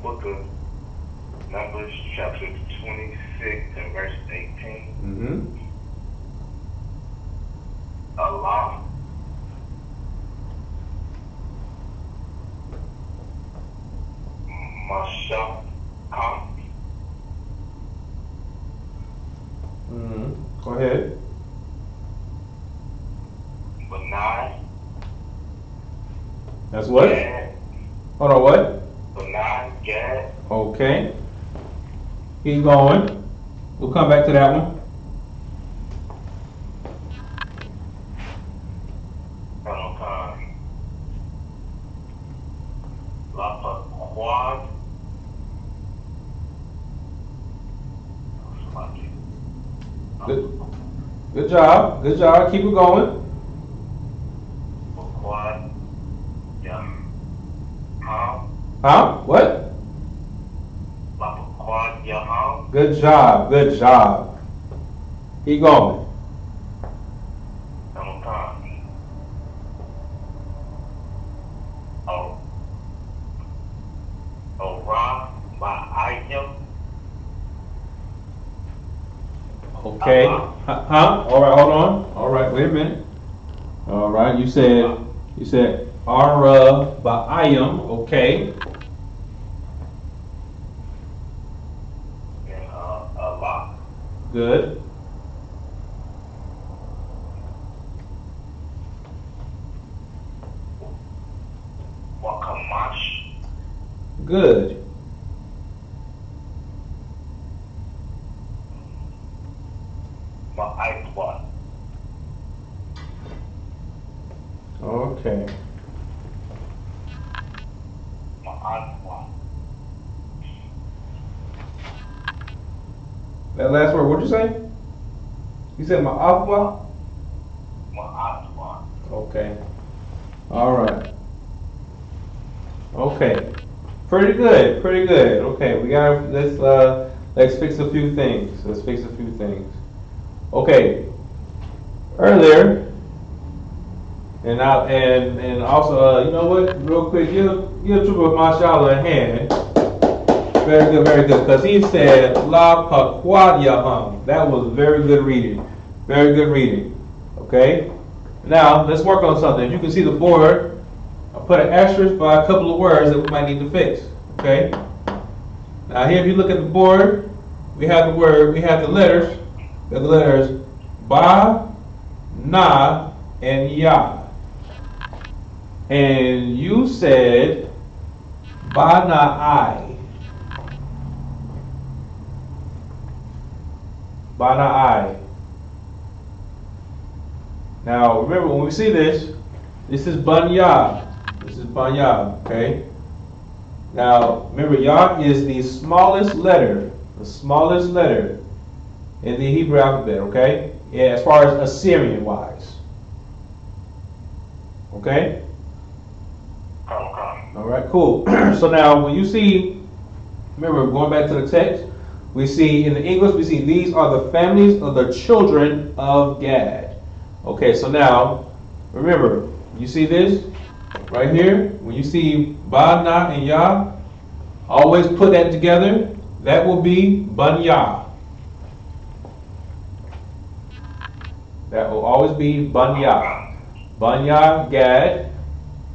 Book of Numbers, chapter 26 and verse 18. Allah. Mashakah. Go ahead. Benai. That's what? Gad. Hold on, what? Benai, Gad. Okay. Keep going. We'll come back to that one. Quad. Good job. Good job. Keep it going. Quad. Yeah. Huh? What? Quad. Yeah. Good job. Good job. Keep going. Okay. Huh? All right. Hold on. All right. Wait a minute. All right. You said Ara Ba'ayim. Okay. And Allah. Good. Wakamash. Good. Okay. That last word, what'd you say? You said Ma'afwa? Ma'atwa. Okay. All right. Okay. Pretty good. Pretty good. Okay, we got. Let's fix a few things. Let's fix a few things. Okay. Earlier. And also, you know what? Real quick, give Trooper Mashallah a hand. Very good, very good. Because he said La Paquad Yaham. That was very good reading. Very good reading. Okay? Now, let's work on something. If you can see the board, I put an asterisk by a couple of words that we might need to fix. Okay? Now, here, if you look at the board, we have the letters. We have the letters Ba, Na, and Ya. And you said Bana'ai. Bana'ai. Now remember, when we see this is Banya. This is Banya, okay? Now remember, Ya is the smallest letter in the Hebrew alphabet, okay? Yeah, as far as Assyrian wise. Okay? All right, cool. So now when you see, remember, going back to the text, we see in the English, we see these are the families of the children of Gad. Okay, so now, remember, you see this right here? When you see Ba, Na, and Ya, always put that together. That will be Banya. That will always be Banya. Banya, Gad.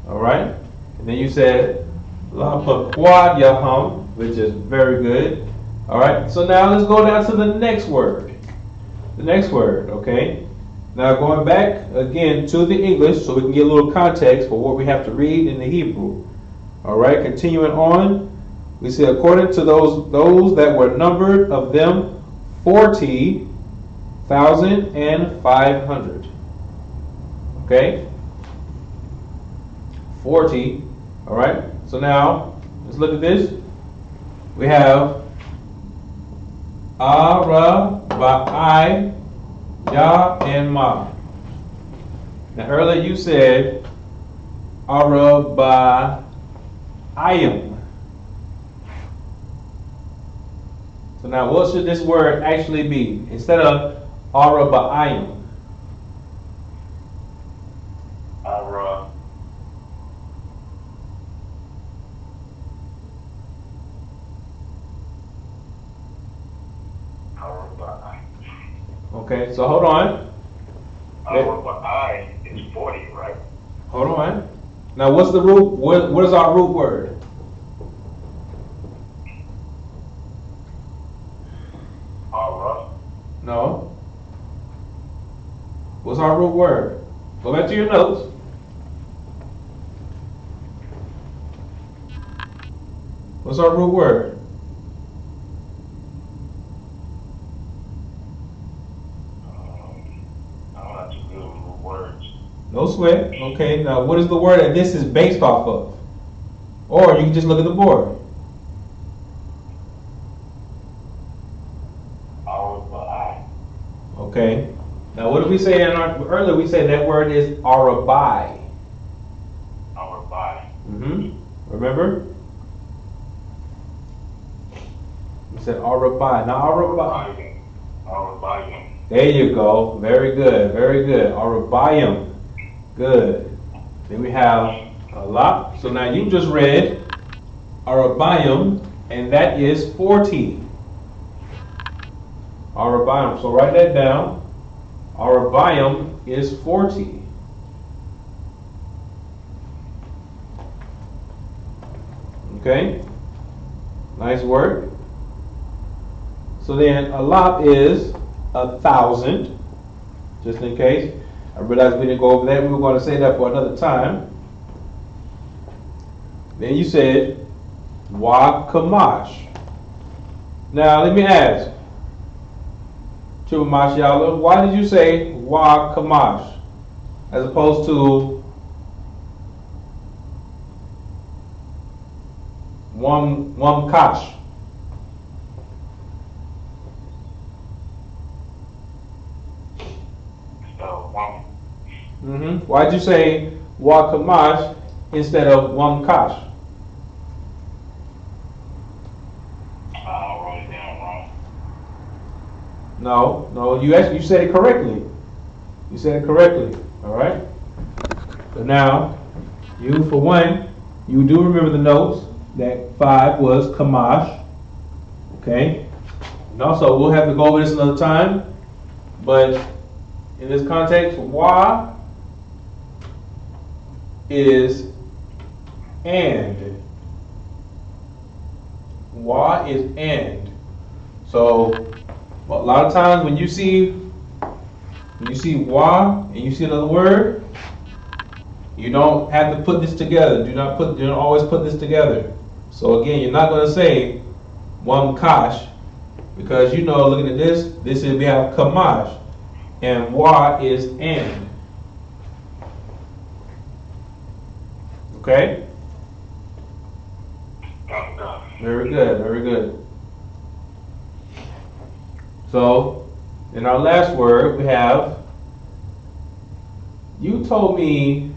All right? And then you said La Paquad Yaham, which is very good. All right, so now let's go down to the next word. The next word, okay? Now going back again to the English so we can get a little context for what we have to read in the Hebrew. All right, continuing on, we see according to those that were numbered of them 40,500. Okay? 40. All right, so now let's look at this. We have Ara, Ba'ai, Ya, and Ma. Now earlier you said Ara, Ba'ayim. So now what should this word actually be? Instead of Ara, Ba'ayim. Ara. Okay, so hold on. I is 40, right? Hold on. Now what's the root? What is our root word? Ara. No. What's our root word? Go back to your notes. What's our root word? No sweat. Okay, now what is the word that this is based off of? Or you can just look at the board. Okay. Now what did we say earlier? We said that word is Arabai. Arabai. Remember? We said Arabai. Now Arabai. Arabayim. There you go. Very good. Very good. Arabayim. Good. Then we have a lot. So now you just read Arabayim, and that is 40. Arabayim. So write that down. Arabayim is 40. Okay. Nice work. So then a lot is 1,000. Just in case. I realized we didn't go over that. We were going to say that for another time. Then you said Wa Kamash. Now let me ask, Chumash Yala, why did you say Wa Kamash as opposed to Wam Kash? Why'd you say Wa Kamash instead of Wam Kash? I wrote it down wrong. No, you said it correctly. You said it correctly. All right. So now, you for one, you do remember the notes that 5 was Kamash. Okay. And also, we'll have to go over this another time, but in this context, Wa is and. Wa is and. So a lot of times when you see Wa and you see another word, you don't have to put this together. Do not always put this together. So again, you're not going to say Wam Kash, because looking at this is we have Kamash and Wa is and. Okay? Very good, very good. So, in our last word, we have, you told me,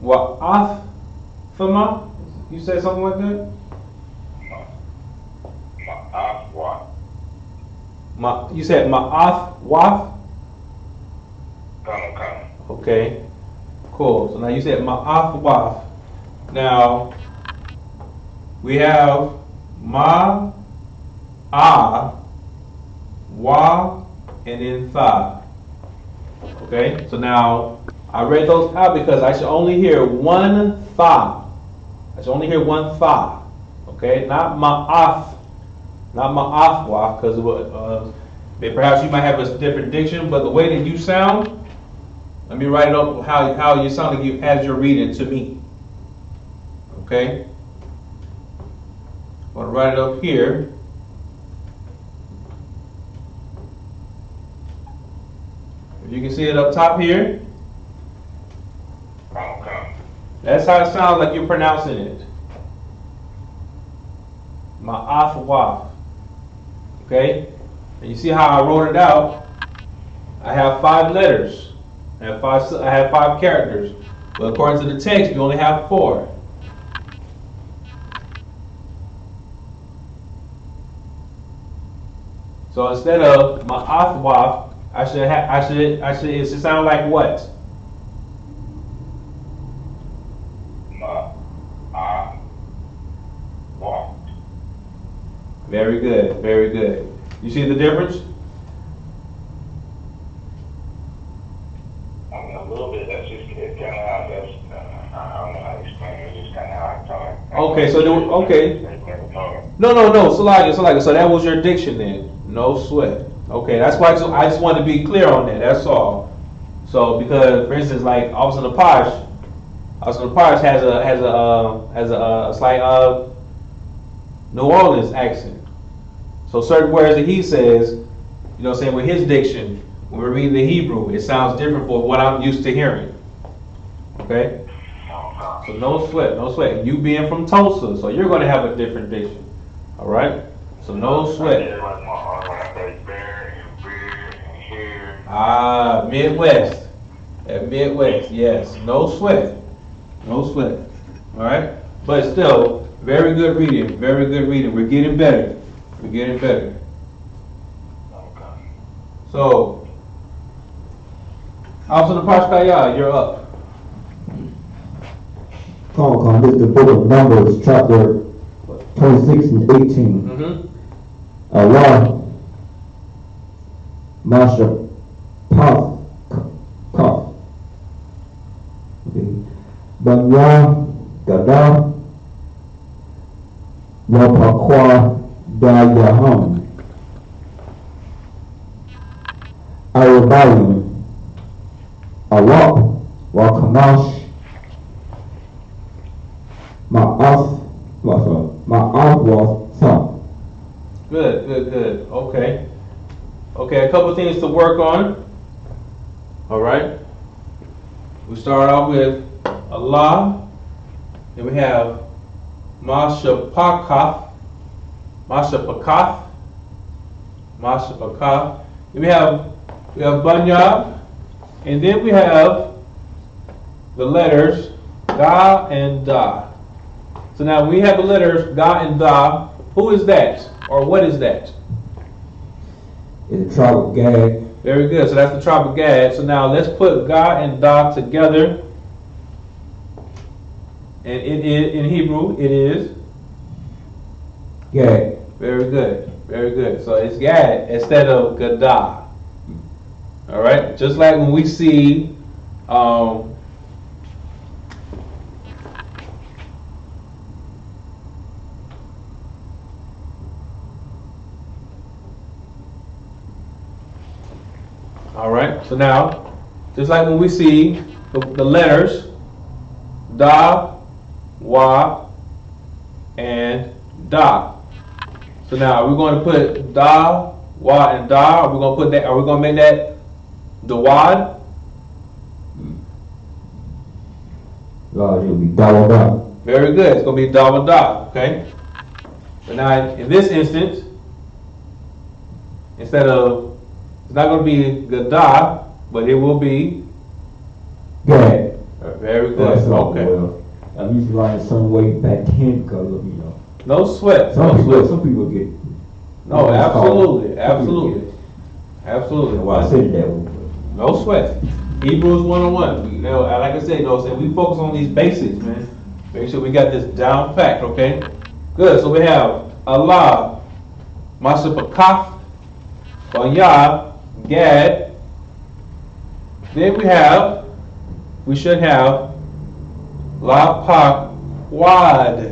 Wa'athama? You said something like that? You said Ma'ath Waf? Okay. Cool. So now you said Ma'ath Waf. Now we have Ma, Ah, Wa, and then Tha. Okay? So now I read those out because I should only hear one Tha. I should only hear one Tha. Okay? Not Ma'ath not ma'afwa, because perhaps you might have a different diction, but the way that you sound, let me write it up how you sound like you as you're reading to me. Okay? I'm going to write it up here. If you can see it up top here, that's how it sounds like you're pronouncing it. Ma'afwa. Okay? And you see how I wrote it out? I have 5 letters. I have five characters. But according to the text, you only have 4. So instead of ma'afwa, it should sound like what? Very good, very good. You see the difference? A little bit. That's just it's kind of how that's. I don't know how to explain it. It's just kind of how I talk. Okay, so okay. No. Salaga. So that was your diction then. No sweat. Okay, that's why I just wanted to be clear on that. That's all. So because, for instance, like Officer Napash has a slight New Orleans accent. So certain words that he says, you know what I'm saying, with his diction, when we're reading the Hebrew, it sounds different from what I'm used to hearing. Okay? So no sweat. You being from Tulsa, so you're going to have a different diction. All right? So no sweat. Midwest. At Midwest, yes. No sweat. No sweat. All right? But still, very good reading. Very good reading. We're getting better. We're getting better. So, Officer Pashkaya, you're up. Come, this is the book of Numbers, chapter 26 and 18. Mm-hmm. Allah, Masha, Paf, Kaf. Banya, Gada, Yapakwa, Da Yaham, Arabayim, Allah, Wakamash, Ma'af was some. Good. Okay, a couple things to work on. All right. We start off with Allah. Then we have Mashapakath. Then we have Bunyab. And then we have the letters Ga and Da. So now we have the letters Ga and Da. Who is that? Or what is that? It's the tribe of Gad. Very good. So that's the tribe of Gad. So now let's put Ga and Da together. And it is, in Hebrew, it is Gad. Very good. So it's Gad instead of Gadah. All right. Just like when we see all right. So now, just like when we see the letters Da, Wa, and Da. So now we're going to put Da, Wa, and Da. Are we going to make that the Wad? It'll be Da. Very good. It's going to be Da. Okay. But now in this instance, it's not going to be Gadah, but it will be Gad. Very good. Okay. Well, I'm usually writing some way back in because of, No sweat. Some people get. No, absolutely. Well, I said it that way. No sweat. Hebrews 101. Like I said, we focus on these basics, man. Make sure we got this down packed, okay? Good. So we have Allah, Masapakaf, Banya, Gad. Then we should have La Pak Wad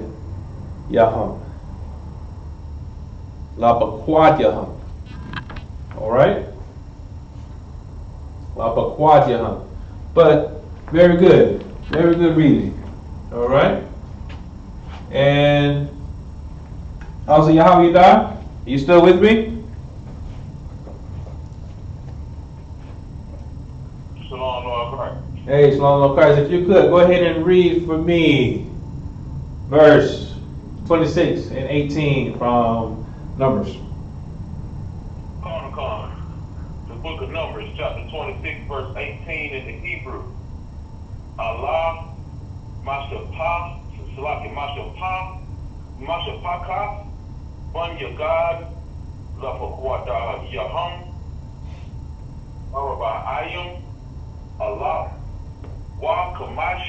Yaham. Lapaquad Yahanna. Alright? Lapaquad Yahanna. But very good. Very good reading. Alright? And how's it, how you die? You still with me? Shalom, Lord Christ. Hey, Shalom Lord Christ. If you could, go ahead and read for me verse 26 and 18 from Numbers. The book of Numbers, chapter 26, verse 18 in the Hebrew. Allah, Mashapaka, Bun Yagad, Lafakwada Yahum, Araba Ayum, Allah, Wa Kamash,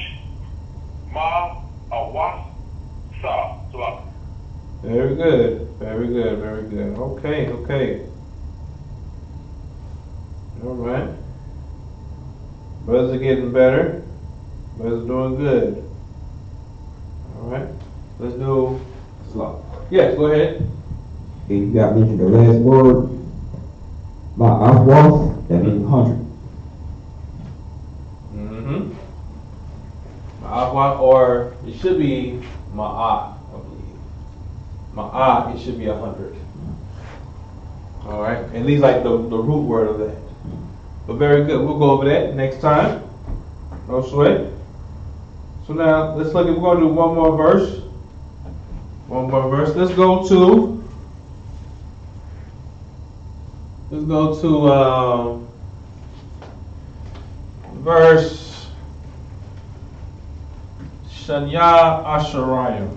Ma Awas, Sa, Salak. Very good. Very good. Very good. Okay. Okay. All right. Brothers are getting better. Brothers are doing good. All right. Let's do slot. Yes, go ahead. And you got mentioned the last word, ma'afwas, that means 100. Mm-hmm. Ma'afwa, or it should be ma'ah, I believe. Ma'ah, it should be 100. All right. At least like the root word of that. But very good. We'll go over that next time. No sweat. So now let's look at, we're going to do one more verse. One more verse. Let's go to verse Shanya Asharayim.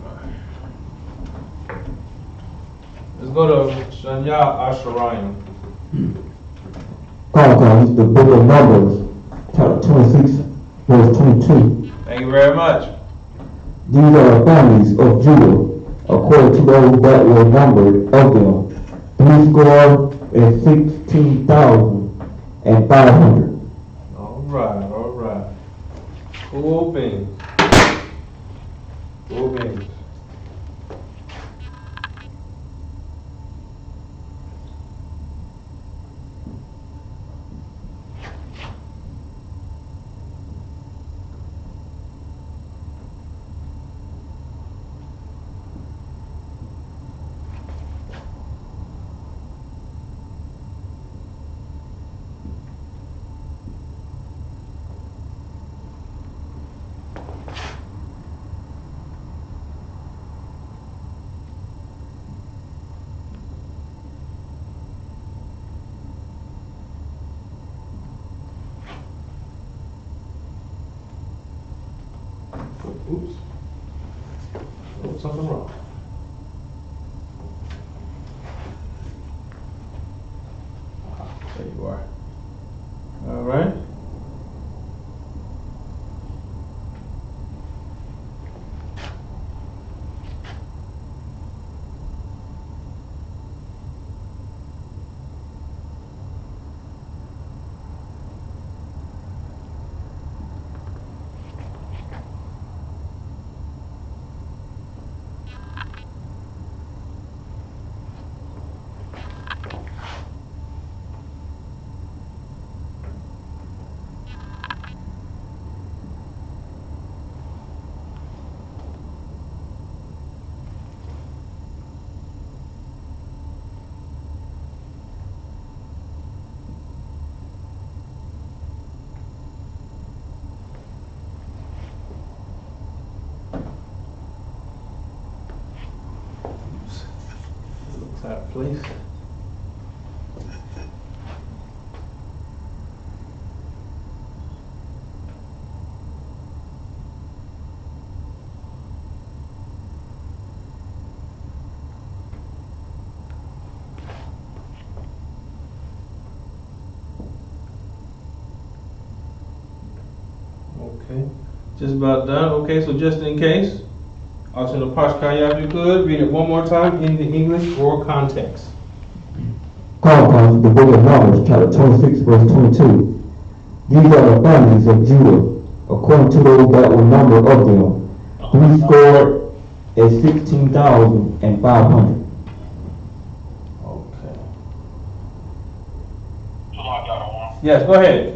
Let's go to Shanya Asharayim. Chronicles, the book of Numbers, chapter 26, verse 22. Thank you very much. These are the families of Judah, according to those that were numbered of them, 16,500. All right, all right. Cool beans. Cool beans. Oops. Oh, something wrong. There you are. All right. That place. Okay, just about done. Okay, so just in case, also the Pashkaya, if you could, read it one more time in the English for context. Chronicles, the book of Numbers, chapter 26, verse 22. These are the families of Judah, according to those that were numbered of them, 16,500. Yes, go ahead.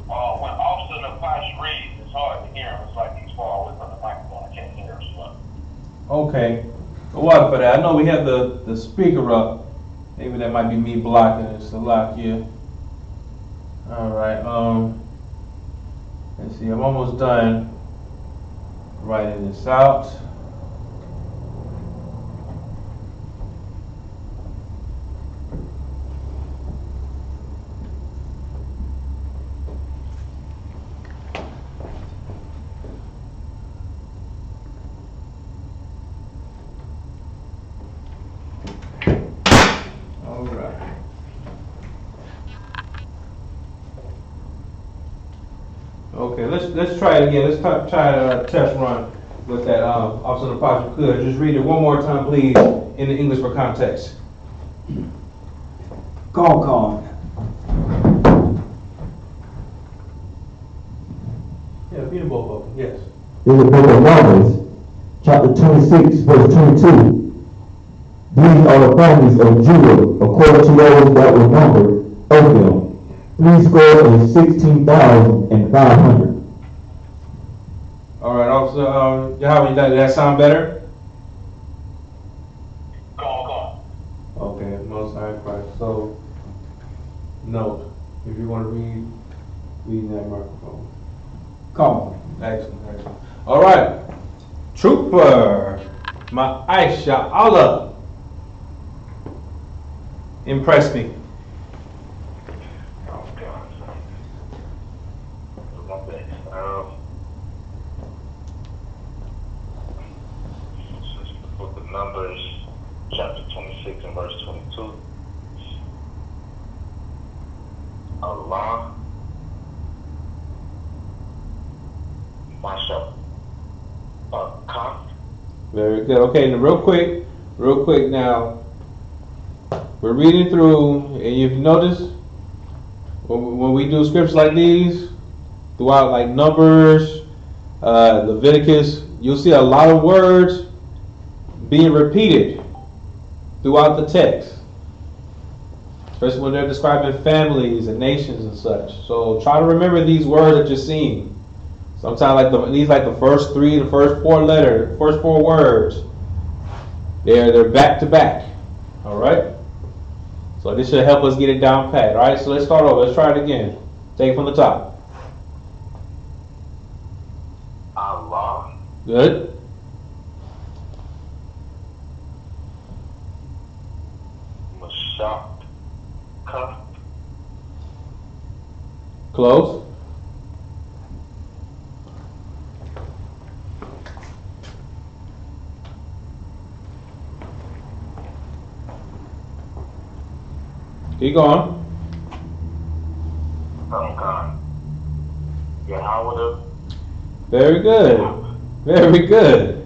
When Austin or Posh reads, it's hard to hear him. It's like he's far away from the microphone. I can't hear him. Okay. What for that? I know we have the speaker up. Maybe that might be me blocking it. So lock here. All right. Let's see. I'm almost done writing this out. All right. Okay, let's try it again. Let's try a test run with that Officer Apostle could. Just read it one more time, please, in the English for context. Call. Yeah, read both of them. Yes. In the book of Numbers, chapter 26, verse 22. These are the families of Judah, according to those that were numbered of them, 16,500. All right, Officer Yahanna, did that sound better? Go. Okay, Most High Christ. So, note, if you want to read in that microphone. Call. Excellent. All right, Trooper, my I.S.U.P.K. Impress me. Oh, God. Do my best. This is the book of Numbers, chapter 26 and verse 22. Allah, I.S.U.P.K. Very good. Okay, now real quick now. We're reading through, and you've noticed when we do scripts like these, throughout like Numbers, Leviticus, you'll see a lot of words being repeated throughout the text, especially when they're describing families and nations and such. So try to remember these words that you're seeing. Sometimes like the first three, the first four words, they're back to back. All right. So this should help us get it down pat. All right. So let's start over. Let's try it again. Take it from the top. Allah, Good. I.S.U.P.K. Close. Keep going. God. Yahanna, Very good. Very good.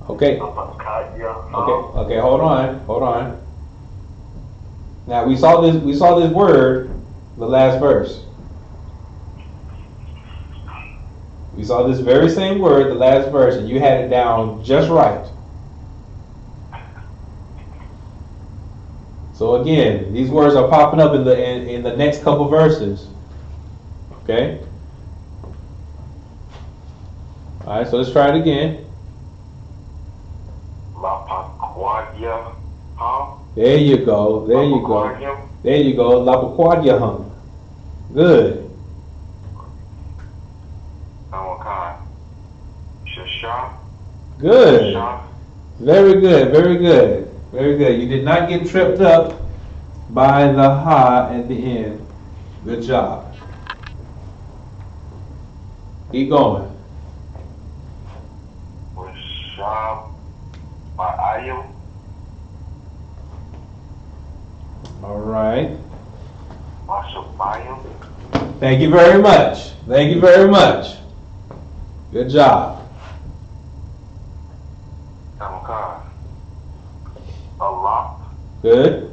Okay. Okay. Hold on. Now we saw this word, the last verse. We saw this very same word, the last verse, and you had it down just right. So again, these words are popping up in the next couple verses. Okay. All right. So let's try it again. There you go. Lapakwadiyahum. Good. Good. Very good. You did not get tripped up by the ha at the end. Good job. Keep going. All right. Thank you very much. Good job. Allah. Good.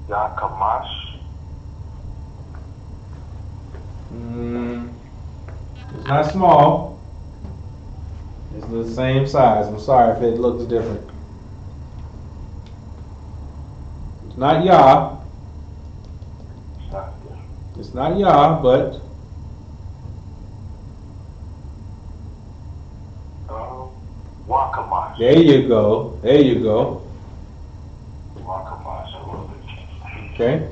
Yakamash. not small. It's the same size. I'm sorry if it looks different. It's not Yah. It's not Yah, but Wakamash. there you go. There you go. Wakamash. Okay.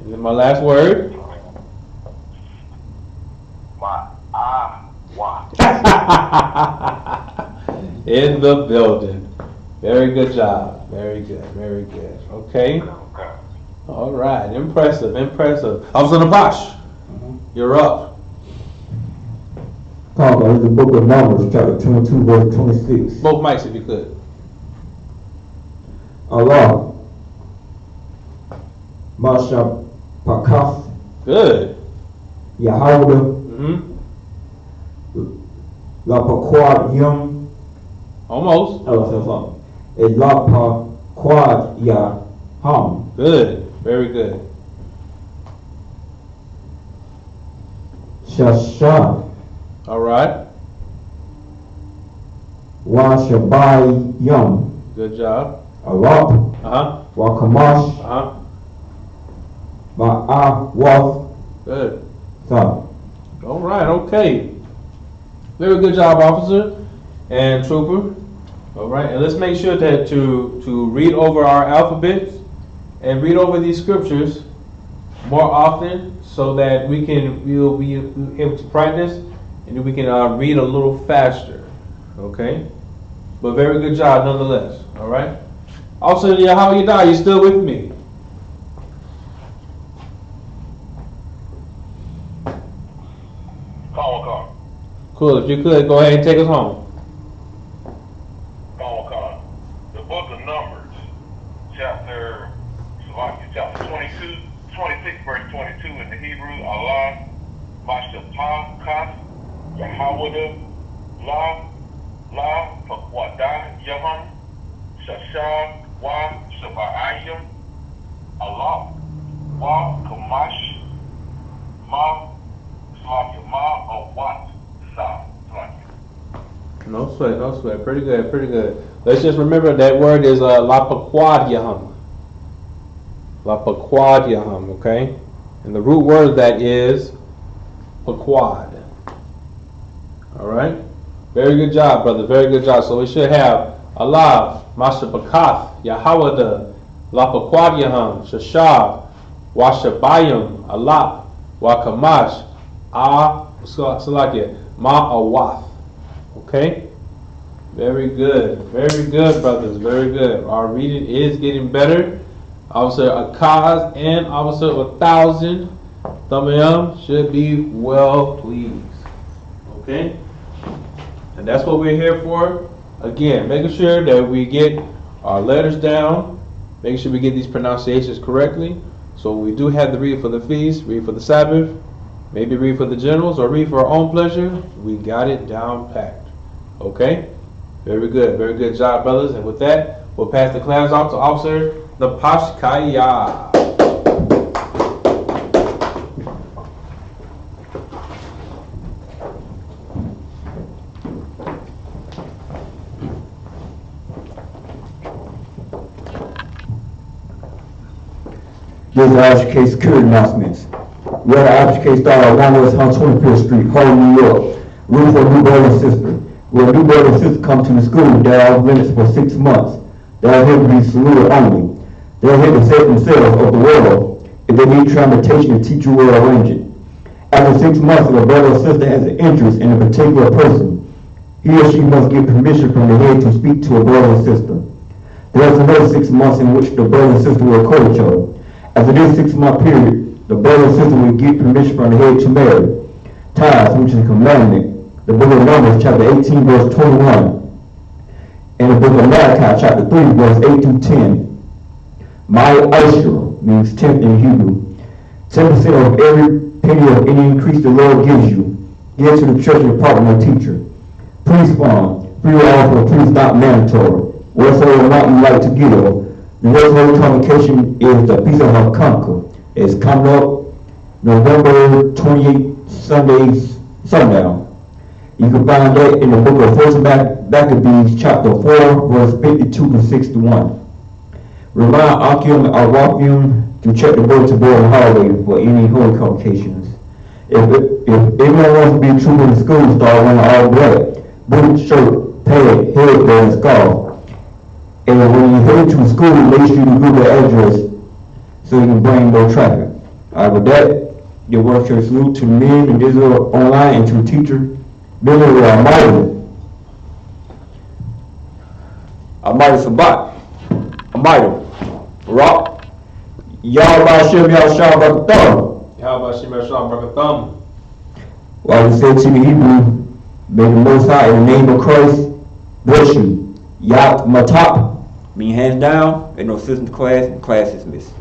And then my last word. In the building. Very good job. Very good. Very good. Okay. All right. Impressive. Impressive. Officer Nabash, you're up. Talk about the book of Numbers, chapter 22, verse 26. Both mics if you could. Allah, Masha Pakaf, Good. Yahanna, Mm-hmm. La Paquad Yum, Almost. is La Paquad Yaham, Good. Very good. Shashan, All right. Wa Shabai Yum, Good job. Alap, Uh-huh. Wa Kamash, Uh-huh. Ma'awaf, Good. Sa. All right. Okay. Very good job, officer and trooper. All right. And let's make sure that to read over our alphabets and read over these scriptures more often so that we'll be able to practice and then we can read a little faster. Okay? But very good job nonetheless. All right? Also, how you die? You still with me? Call. Cool. If you could, go ahead and take us home. The book of Numbers, chapter 22, 26, verse 22 in the Hebrew. Allah, Mashapakah, Yahawada, La, Fakwada, Yahan, Shashab, Wa, Shabayim, Allah, Wa, Kamash, Ma, Slakia, Ma, or Wat, Sa, Slakia. No sweat, no sweat. Pretty good, pretty good. Let's just remember that word is Lapaquad Yaham. Lapaquad Yaham, okay? And the root word of that is Paquad. Alright? Very good job, brother. Very good job. So we should have Allah, Mashapakath, Yahawada, Lapaquad Yaham, Shashab, Washabayim, Allah, Wakamash, Salakia, Ma'awath. Okay? Very good. Very good, brothers. Very good. Our reading is getting better. Officer Akaz and Officer 1000, some of them should be well pleased. Okay? And that's what we're here for. Again, making sure that we get our letters down, making sure we get these pronunciations correctly. So we do have to read for the feast, read for the Sabbath, maybe read for the generals, or read for our own pleasure. We got it down packed. Okay? Very good. Very good job, brothers. And with that, we'll pass the class off to Officer the Pashkaya. These are I.S.U.K security announcements. We have I.S.U.K start at 1 West 125th Street, Harlem, New York. Room for a new brother and sister. When a new brother and sister come to the school, they are off limits for 6 months. They are here to be saluted only. They are here to save themselves of the world. If they need transportation, the teacher will arrange it. After 6 months, if a brother or sister has an interest in a particular person, he or she must get permission from the head to speak to a brother or sister. There is another 6 months in which the brother and sister will court each other. After this 6-month period, the brother and sister will get permission from the head to marry. Tithes, which is a commandment. The book of Numbers, chapter 18, verse 21. And the book of Malachi, chapter 3, verse 8 through 10. I.S.U.P.K means 10th in Hebrew. 10% of every penny of any increase the Lord gives you, give to the church department or teacher. Priest fund, free offer, priest not mandatory. Whatsoever amount you like to give. The next holy convocation is the Feast of Hanukkah. It's coming up November 28th, Sundays sundown. You can find that in the book of 1 Maccabees, chapter 4, verse 52 to 61. Remind Akim and Arakim to check the bulletin hallway for any holy convocations. If anyone wants to be a trooper in school, start wearing all black, boot, shirt, pad, headband, and scarf. And when you head to school, make sure you Google the address so you can bring no traffic. Alright, with that, your work shall salute to men in Israel online and to teacher, Billy Almighty. Almighty Sabbat. Almighty. Rock. Yahweh Shem Yahshua Barakatham. Yahweh Shem Yahshua Barakatham. While he said to the Hebrew, may the Most High in the name of Christ bless you. Yat Matap, mean hands down, and no system class, and class dismissed.